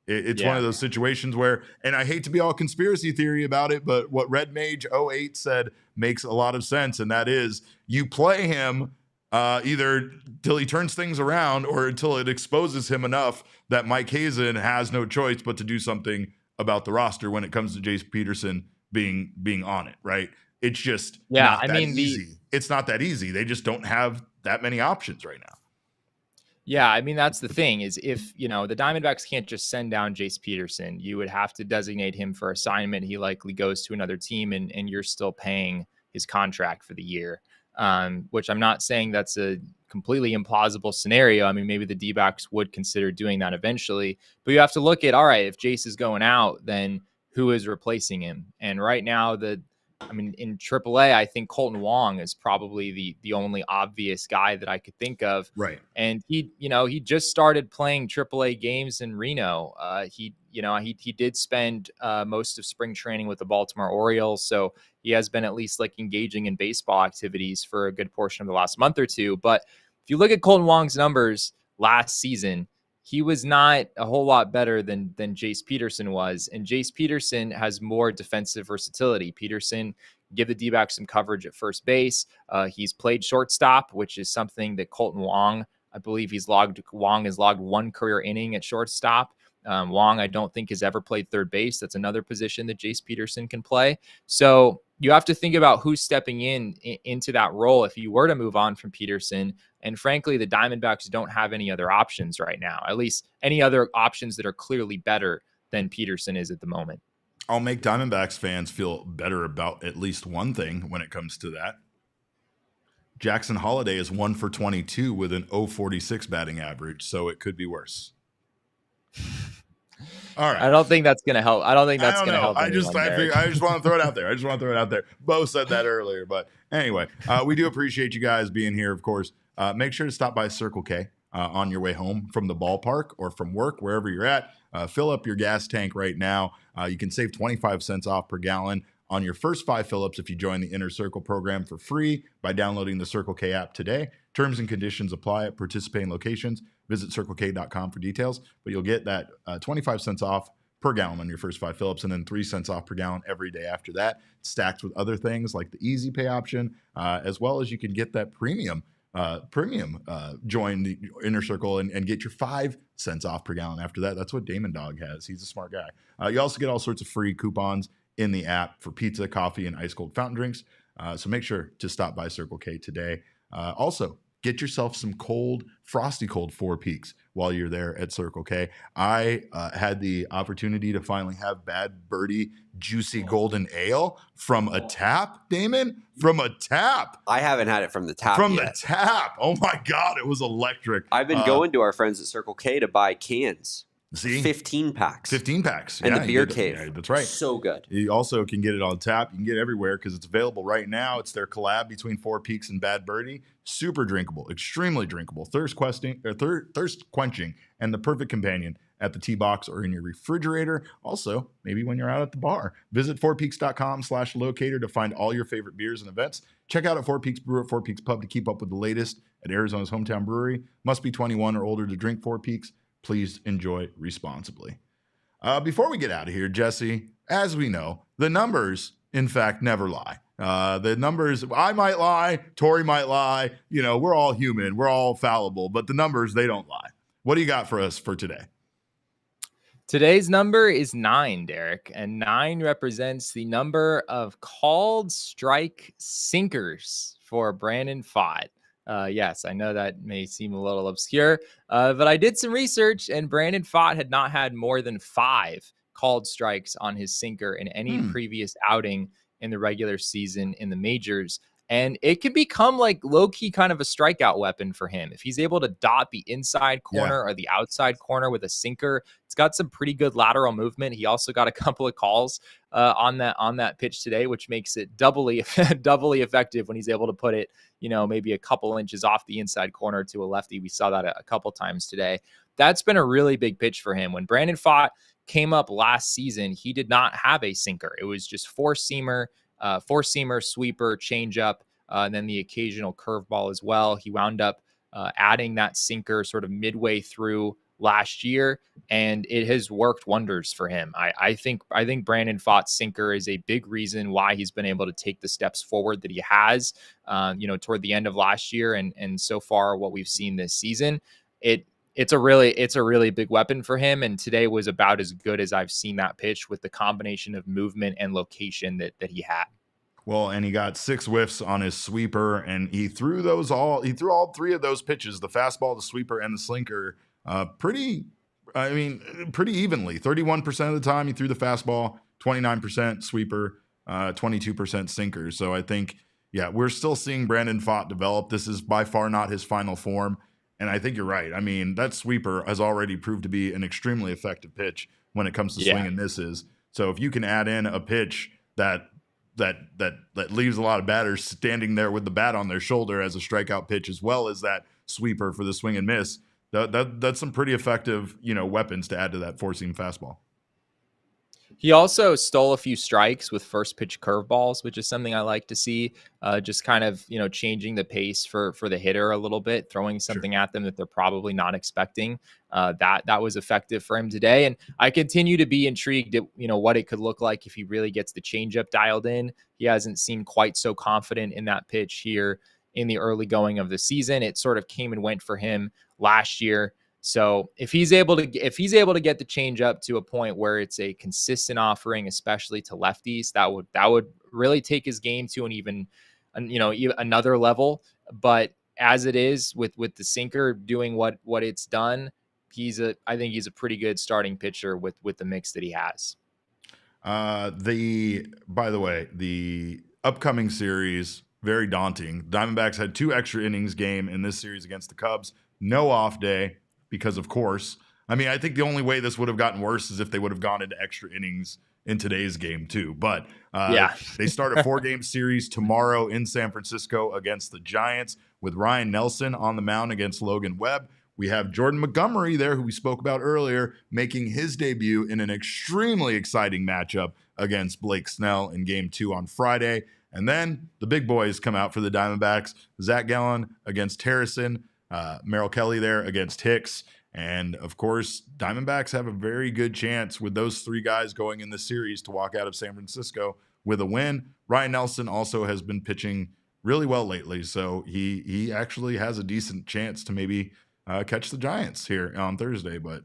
it's one of those situations where, and I hate to be all conspiracy theory about it, but what Red Mage 08 said makes a lot of sense. And that is, you play him either till he turns things around or until it exposes him enough that Mike Hazen has no choice but to do something about the roster when it comes to Jace Peterson being on it, right? It's just not that easy. It's not that easy. They just don't have that many options right now. Yeah, I mean, that's the thing is if, the Diamondbacks can't just send down Jace Peterson, you would have to designate him for assignment. He likely goes to another team and you're still paying his contract for the year, which I'm not saying that's a completely implausible scenario. I mean, maybe the D-backs would consider doing that eventually, but you have to look at, all right, if Jace is going out, then who is replacing him? And right now, in AAA, I think Colton Wong is probably the only obvious guy that I could think of. Right. And he just started playing AAA games in Reno. He did spend most of spring training with the Baltimore Orioles. So he has been at least engaging in baseball activities for a good portion of the last month or two. But if you look at Colton Wong's numbers last season, he was not a whole lot better than Jace Peterson was. And Jace Peterson has more defensive versatility. Peterson give the D-backs some coverage at first base. He's played shortstop, which is something that Colton Wong, I believe Wong has logged 1 career inning at shortstop. Wong, I don't think, has ever played third base. That's another position that Jace Peterson can play. So you have to think about who's stepping into that role if you were to move on from Peterson. And frankly, the Diamondbacks don't have any other options right now, at least any other options that are clearly better than Peterson is at the moment. I'll make Diamondbacks fans feel better about at least one thing when it comes to that. Jackson Holliday is 1 for 22 with an 0.46 batting average, so it could be worse. All right. I don't think that's going to help. I don't think that's going to help. I just want to throw it out there. Bo said that earlier, but anyway, we do appreciate you guys being here. Of course, make sure to stop by Circle K on your way home from the ballpark or from work, wherever you're at. Fill up your gas tank right now. You can save 25 cents off per gallon on your first 5 fill-ups if you join the Inner Circle program for free by downloading the Circle K app today. Terms and conditions apply at participating locations. Visit CircleK.com for details, but you'll get that 25 cents off per gallon on your first 5 fill-ups and then 3 cents off per gallon every day after that, stacked with other things like the Easy Pay option, as well as you can get that premium join the Inner Circle and get your 5 cents off per gallon after that. That's what Damon Dog has. He's a smart guy. You also get all sorts of free coupons in the app for pizza, coffee, and ice cold fountain drinks. So make sure to stop by Circle K today. Also, get yourself some frosty cold 4 Peaks while you're there at Circle K. I had the opportunity to finally have Bad Birdie Juicy Golden Ale from a tap, Damon, from a tap. I haven't had it from the tap From yet. the tap. Oh my God, it was electric. I've been going to our friends at Circle K to buy cans. See? 15 packs. 15 packs. And the beer cave. Yeah, that's right. So good. You also can get it on tap. You can get it everywhere because it's available right now. It's their collab between 4 Peaks and Bad Birdie. Super drinkable, extremely drinkable, thirst quenching, and the perfect companion at the tee box or in your refrigerator. Also, maybe when you're out at the bar. Visit 4peaks.com/locator to find all your favorite beers and events. Check out at 4 Peaks Brew at 4 Peaks Pub to keep up with the latest at Arizona's hometown brewery. Must be 21 or older to drink 4 Peaks. Please enjoy responsibly. Before we get out of here, Jesse, as we know, the numbers, in fact, never lie. The numbers, I might lie, Tori might lie. We're all human. We're all fallible. But the numbers, they don't lie. What do you got for us for today? Today's number is 9, Derek, and 9 represents the number of called strike sinkers for Brandon Pfaadt. Yes, I know that may seem a little obscure, but I did some research, and Brandon Pfaadt had not had more than 5 called strikes on his sinker in any previous outing in the regular season in the majors. And it could become like low-key kind of a strikeout weapon for him. If he's able to dot the inside corner or the outside corner with a sinker, it's got some pretty good lateral movement. He also got a couple of calls on that pitch today, which makes it doubly effective when he's able to put it, maybe a couple inches off the inside corner to a lefty. We saw that a couple times today. That's been a really big pitch for him. When Brandon Pfaadt came up last season, he did not have a sinker. It was just four-seamer, sweeper, changeup, and then the occasional curveball as well. He wound up adding that sinker sort of midway through last year, and it has worked wonders for him. I think Brandon Pfaadt's sinker is a big reason why he's been able to take the steps forward that he has, toward the end of last year and so far what we've seen this season. It's a really big weapon for him, and today was about as good as I've seen that pitch with the combination of movement and location that he had. Well, and he got 6 whiffs on his sweeper, and he threw all 3 of those pitches, the fastball, the sweeper, and the slinker, pretty evenly. 31% of the time he threw the fastball, 29% sweeper, 22% sinker. So I think, we're still seeing Brandon Pfaadt develop. This is by far not his final form. And I think you're right. I mean, that sweeper has already proved to be an extremely effective pitch when it comes to swing and misses. So if you can add in a pitch that leaves a lot of batters standing there with the bat on their shoulder as a strikeout pitch, as well as that sweeper for the swing and miss, that's some pretty effective, weapons to add to that 4-seam fastball. He also stole a few strikes with first pitch curveballs, which is something I like to see. Just kind of, changing the pace for the hitter a little bit, throwing something at them that they're probably not expecting. That was effective for him today. And I continue to be intrigued at, what it could look like if he really gets the changeup dialed in. He hasn't seemed quite so confident in that pitch here in the early going of the season. It sort of came and went for him last year. So if he's able to get the changeup to a point where it's a consistent offering, especially to lefties, that would really take his game to even another level. But as it is with the sinker doing what it's done, I think he's a pretty good starting pitcher with the mix that he has. By the way, the upcoming series, very daunting. Diamondbacks had 2 extra innings game in this series against the Cubs. No off day. Because, of course, I think the only way this would have gotten worse is if they would have gone into extra innings in today's game, too. But they start a 4-game series tomorrow in San Francisco against the Giants with Ryan Nelson on the mound against Logan Webb. We have Jordan Montgomery there, who we spoke about earlier, making his debut in an extremely exciting matchup against Blake Snell in Game 2 on Friday. And then the big boys come out for the Diamondbacks. Zach Gallen against Harrison. Merrill Kelly there against Hicks. And, of course, Diamondbacks have a very good chance with those 3 guys going in the series to walk out of San Francisco with a win. Ryan Nelson also has been pitching really well lately, so he actually has a decent chance to maybe catch the Giants here on Thursday. But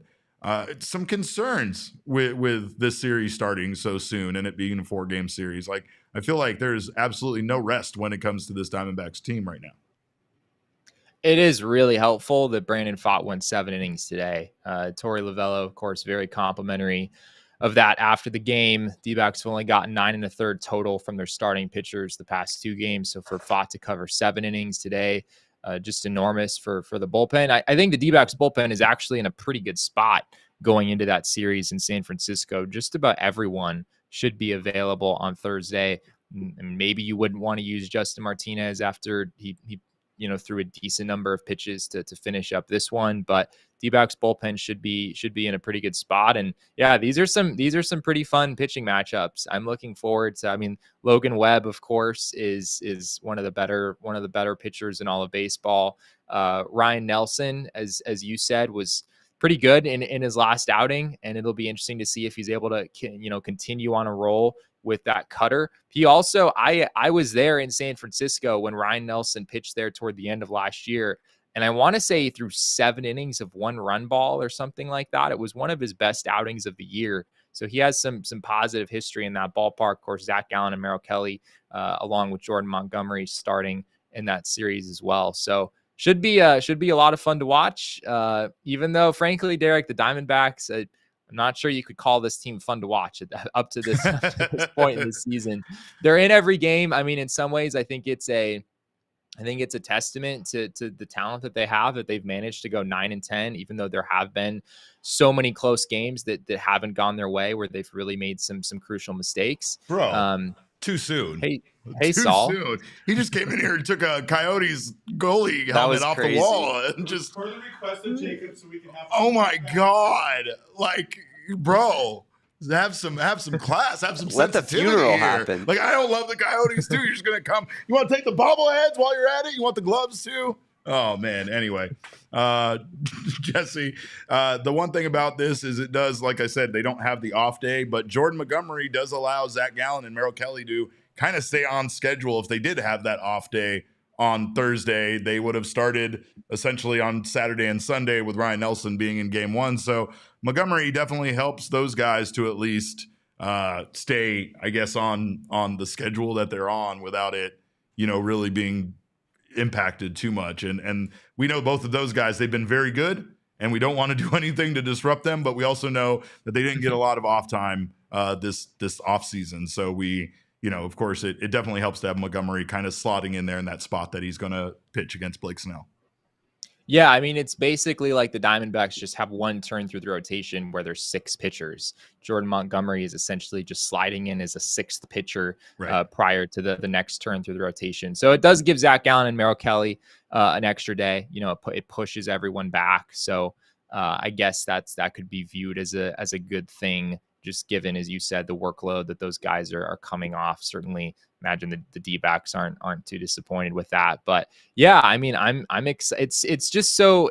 some concerns with this series starting so soon and it being a 4-game series. Like, I feel like there's absolutely no rest when it comes to this Diamondbacks team right now. It is really helpful that Brandon Pfaadt went 7 innings today. Torey Lovullo, of course, very complimentary of that after the game. D-backs have only gotten 9 1/3 total from their starting pitchers the past 2 games. So for Pfaadt to cover 7 innings today, just enormous for the bullpen. I think the D-backs bullpen is actually in a pretty good spot going into that series in San Francisco. Just about everyone should be available on Thursday. And maybe you wouldn't want to use Justin Martinez after he threw a decent number of pitches to finish up this one, but D-backs bullpen should be in a pretty good spot. And these are some pretty fun pitching matchups. I'm looking forward to. Logan Webb, of course, is one of the better pitchers in all of baseball. Ryan Nelson, as you said, was pretty good in his last outing, and it'll be interesting to see if he's able to continue on a roll with that cutter. He also, I was there in San Francisco when Ryan Nelson pitched there toward the end of last year, and I want to say he threw 7 innings of 1 run ball or something like that. It was one of his best outings of the year. So he has some positive history in that ballpark. Of course, Zach Gallen and Merrill Kelly, along with Jordan Montgomery, starting in that series as well. So should be a lot of fun to watch. Even though, frankly, Derek, the Diamondbacks, I'm not sure you could call this team fun to watch up to this point in the season. They're in every game. I mean, in some ways, I think it's a testament to the talent that they have, that they've managed to go 9-10, even though there have been so many close games that haven't gone their way, where they've really made some crucial mistakes. Bro, too soon. Hey, too Saul. Soon. He just came in here and took a Coyotes goalie helmet off the wall and just. For the request of Jacob, so we can have. Oh my God! Like, bro. Have some class. Have some Let the sensitivity funeral here. happen. Like, I don't love the Coyotes too. You're just gonna come. You want to take the bobbleheads while you're at it? You want the gloves too? Oh man. Anyway, Jesse, the one thing about this is it does, like I said, they don't have the off day, but Jordan Montgomery does allow Zach Gallen and Merrill Kelly to kind of stay on schedule. If they did have that off day on Thursday, they would have started essentially on Saturday and Sunday with Ryan Nelson being in game 1. So Montgomery definitely helps those guys to at least stay, I guess, on the schedule that they're on without it, really being impacted too much. And we know both of those guys, they've been very good, and we don't want to do anything to disrupt them, but we also know that they didn't get a lot of off time this off season. So we, of course, it definitely helps to have Montgomery kind of slotting in there in that spot that he's going to pitch against Blake Snell. Yeah, I mean, it's basically like the Diamondbacks just have one turn through the rotation where there's 6 pitchers. Jordan Montgomery is essentially just sliding in as a 6th pitcher prior to the next turn through the rotation. So it does give Zach Gallen and Merrill Kelly an extra day. It pushes everyone back. So I guess that could be viewed as a good thing, just given, as you said, the workload that those guys are coming off. Certainly imagine the D-backs aren't too disappointed with that. But yeah, I mean, I'm excited. It's just so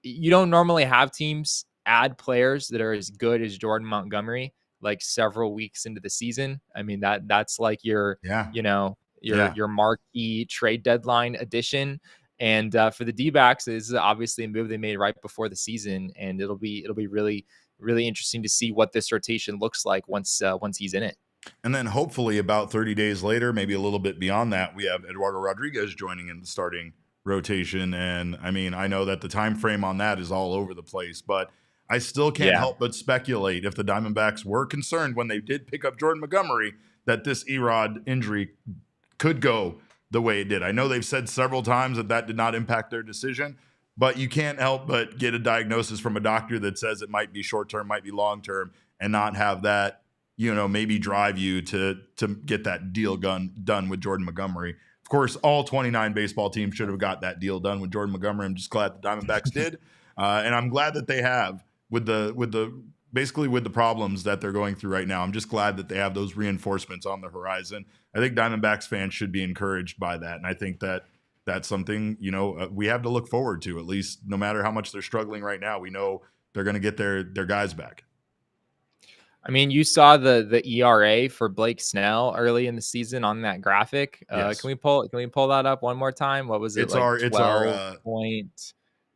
you don't normally have teams add players that are as good as Jordan Montgomery like several weeks into the season. I mean, that's like your marquee trade deadline addition. And for the D-backs, this is obviously a move they made right before the season, and it'll be really, really interesting to see what this rotation looks like once he's in it. And then hopefully about 30 days later, maybe a little bit beyond that, we have Eduardo Rodriguez joining in the starting rotation. And I mean, I know that the time frame on that is all over the place, but I still can't help but speculate, if the Diamondbacks were concerned when they did pick up Jordan Montgomery, that this Erod injury could go the way it did. I know they've said several times that did not impact their decision, but you can't help but get a diagnosis from a doctor that says it might be short-term, might be long-term, and not have that, maybe drive you to get that deal done with Jordan Montgomery. Of course, all 29 baseball teams should have got that deal done with Jordan Montgomery. I'm just glad the Diamondbacks did. And I'm glad that they have with the problems that they're going through right now. I'm just glad that they have those reinforcements on the horizon. I think Diamondbacks fans should be encouraged by that. And I think that that's something, we have to look forward to, at least no matter how much they're struggling right now. We know they're going to get their guys back. I mean, you saw the ERA for Blake Snell early in the season on that graphic. Yes. Can we pull that up one more time? What was it? It's our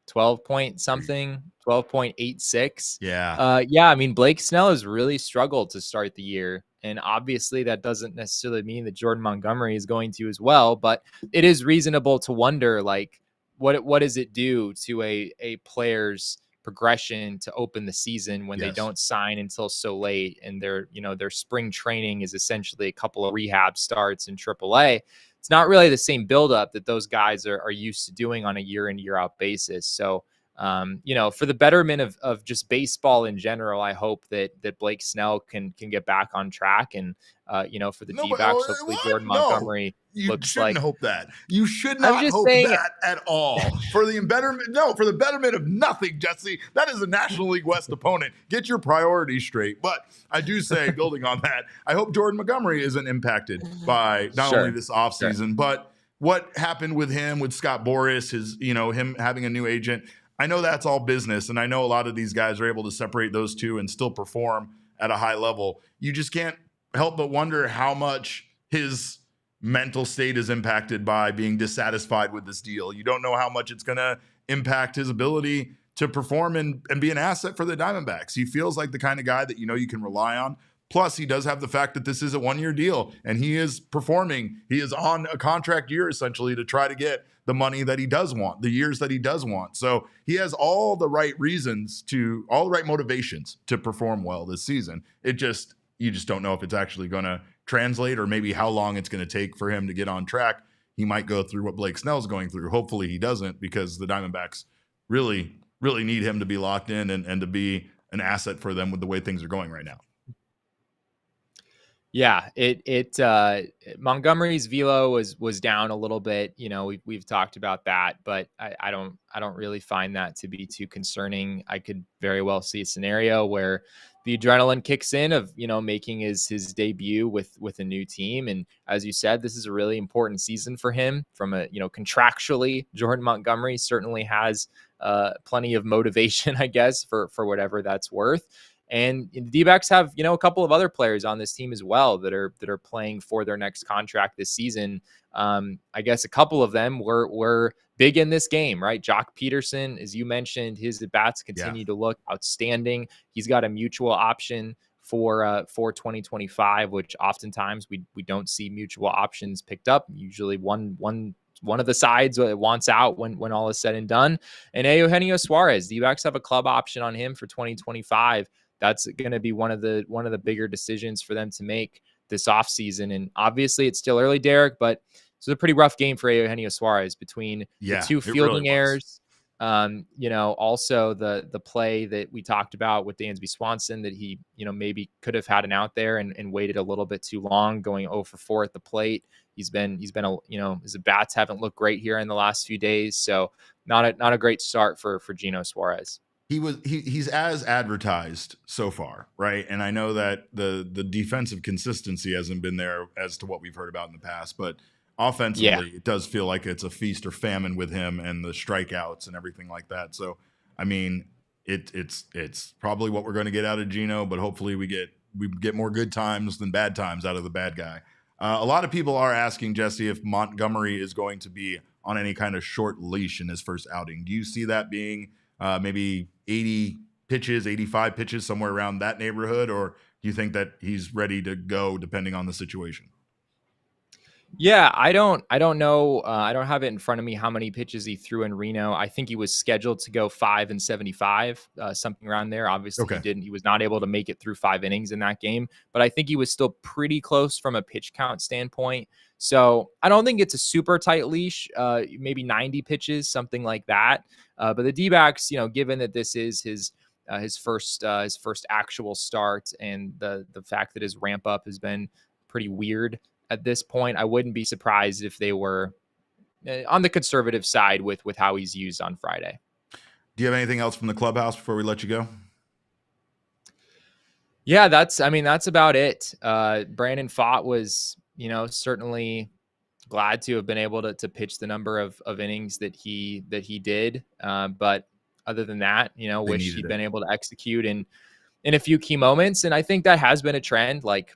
12 point something, 12.86. Yeah. Yeah. I mean, Blake Snell has really struggled to start the year. And obviously that doesn't necessarily mean that Jordan Montgomery is going to as well, but it is reasonable to wonder, like, what does it do to a player's progression to open the season when they don't sign until so late, and their spring training is essentially a couple of rehab starts in AAA. It's not really the same buildup that those guys are used to doing on a year in, year out basis. So, for the betterment of just baseball in general, I hope that Blake Snell can get back on track. And, for the D-backs, hopefully Jordan Montgomery looks like. You shouldn't hope that. You should not hope that at all. For the betterment of nothing, Jesse. That is a National League West opponent. Get your priorities straight. But I do say, building on that, I hope Jordan Montgomery isn't impacted by not only this offseason, but what happened with him, with Scott Boras, him having a new agent. I know that's all business, and I know a lot of these guys are able to separate those two and still perform at a high level. You just can't help but wonder how much his mental state is impacted by being dissatisfied with this deal. You don't know how much it's going to impact his ability to perform and be an asset for the Diamondbacks. He feels like the kind of guy that you can rely on. Plus, he does have the fact that this is a one-year deal, and he is performing. He is on a contract year, essentially, to try to get the money that he does want, the years that he does want. So he has all the right motivations to perform well this season. You just don't know if it's actually going to translate, or maybe how long it's going to take for him to get on track. He might go through what Blake Snell's going through. Hopefully he doesn't, because the Diamondbacks really, really need him to be locked in and to be an asset for them with the way things are going right now. Yeah, Montgomery's velo was down a little bit. We've talked about that, but I don't really find that to be too concerning. I could very well see a scenario where the adrenaline kicks in of making his debut with a new team, and as you said, this is a really important season for him. From a contractually, Jordan Montgomery certainly has plenty of motivation, I guess, for whatever that's worth. And the D-backs have, a couple of other players on this team as well that are playing for their next contract this season. I guess a couple of them were big in this game, right? Jace Peterson, as you mentioned, his at-bats continue to look outstanding. He's got a mutual option for 2025, which oftentimes we don't see mutual options picked up. Usually one of the sides wants out when all is said and done. And Eugenio Suarez, the D-backs have a club option on him for 2025. That's going to be one of the bigger decisions for them to make this offseason. And obviously it's still early, Derek, but it's a pretty rough game for Eugenio Suarez between the two fielding errors. Also the play that we talked about with Dansby Swanson, that he, maybe could have had an out there and waited a little bit too long, going 0 for 4 at the plate. He's been his bats haven't looked great here in the last few days. So not a great start for Gino Suarez. He's as advertised so far, right? And I know that the defensive consistency hasn't been there as to what we've heard about in the past, but offensively, it does feel like it's a feast or famine with him and the strikeouts and everything like that. So, I mean, it's probably what we're going to get out of Gino, but hopefully we get more good times than bad times out of the bad guy. A lot of people are asking, Jesse, if Montgomery is going to be on any kind of short leash in his first outing. Do you see that being maybe 80 pitches, 85 pitches, somewhere around that neighborhood? Or do you think that he's ready to go depending on the situation? Yeah, I don't know. I don't have it in front of me how many pitches he threw in Reno. I think he was scheduled to go 5 and 75, something around there. Obviously, he was not able to make it through 5 innings in that game, but I think he was still pretty close from a pitch count standpoint. So I don't think it's a super tight leash, maybe 90 pitches, something like that. But the D-backs, given that this is his first actual start, and the fact that his ramp up has been pretty weird at this point, I wouldn't be surprised if they were on the conservative side with how he's used on Friday. Do you have anything else from the clubhouse before we let you go? Yeah, that's about it. Brandon Pfaadt was, certainly glad to have been able to pitch the number of innings that he did. But other than that, wish he'd been able to execute in a few key moments. And I think that has been a trend. Like,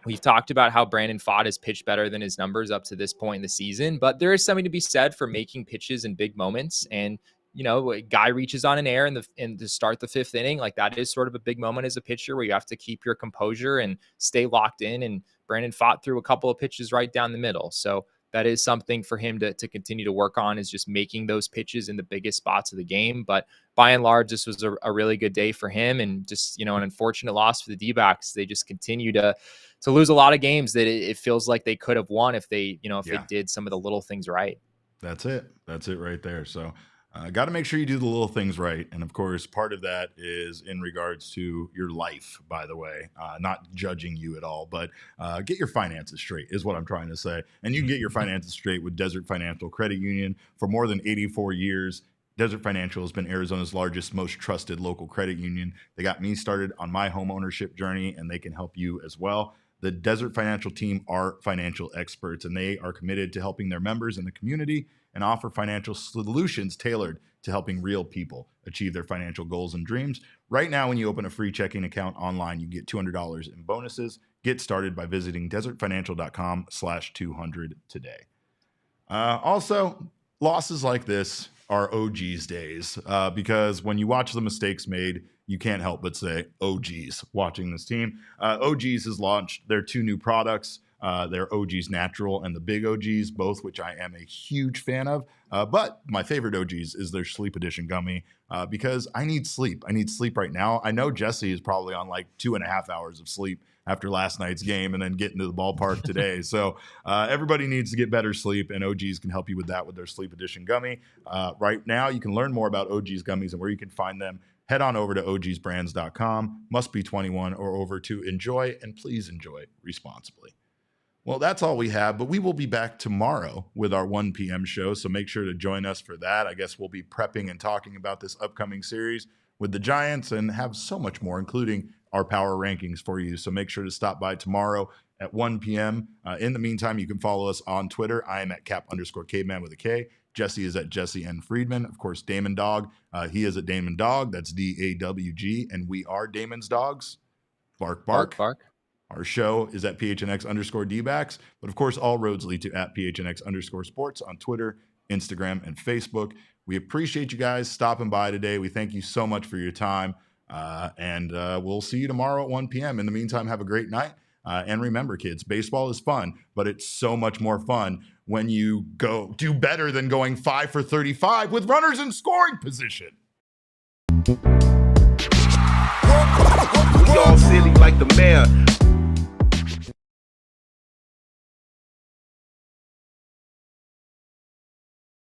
we've talked about how Brandon Pfaadt has pitched better than his numbers up to this point in the season, but there is something to be said for making pitches in big moments. And, a guy reaches on an air and to start the 5th inning, like, that is sort of a big moment as a pitcher where you have to keep your composure and stay locked in. And Brandon Pfaadt threw a couple of pitches right down the middle. So that is something for him to continue to work on, is just making those pitches in the biggest spots of the game. But by and large, this was a really good day for him, and just, an unfortunate loss for the D-backs. They just continue to lose a lot of games that it feels like they could have won if they, they did some of the little things right. That's it right there. So got to make sure you do the little things right. And of course, part of that is in regards to your life, by the way, not judging you at all, but get your finances straight is what I'm trying to say. And you can get your finances straight with Desert Financial Credit Union. For more than 84 years, Desert Financial has been Arizona's largest, most trusted local credit union. They got me started on my home ownership journey, and they can help you as well. The Desert Financial team are financial experts, and they are committed to helping their members in the community and offer financial solutions tailored to helping real people achieve their financial goals and dreams. Right now, when you open a free checking account online, you get $200 in bonuses. Get started by visiting desertfinancial.com/200 today. Also, losses like this are OG's days because when you watch the mistakes made, you can't help but say, oh, geez, watching this team. OG's has launched their 2 new products. Their OG's Natural and the Big OG's, both which I am a huge fan of. But my favorite OG's is their Sleep Edition gummy because I need sleep. I need sleep right now. I know Jesse is probably on like 2.5 hours of sleep after last night's game and then getting to the ballpark today. So everybody needs to get better sleep, and OG's can help you with that with their Sleep Edition gummy. Right now, you can learn more about OG's gummies and where you can find them. Head on over to ogsbrands.com. Must be 21 or over to enjoy, and please enjoy responsibly. Well, that's all we have, but we will be back tomorrow with our 1 p.m. show, so make sure to join us for that. I guess we'll be prepping and talking about this upcoming series with the Giants and have so much more, including our power rankings for you. So make sure to stop by tomorrow at 1 p.m. In the meantime, you can follow us on Twitter. I am at cap_caveman with a K. Jesse is at Jesse N. Friedman. Of course, Damon Dog. He is at Damon Dog. That's DAWG. And we are Damon's Dogs. Bark, bark. Bark, bark. Our show is at PHNX_DBacks. But of course, all roads lead to at PHNX_sports on Twitter, Instagram, and Facebook. We appreciate you guys stopping by today. We thank you so much for your time. And we'll see you tomorrow at 1 p.m. In the meantime, have a great night. And remember, kids, baseball is fun, but it's so much more fun when you go do better than going 5 for 35 with runners in scoring position. We all silly like the mayor.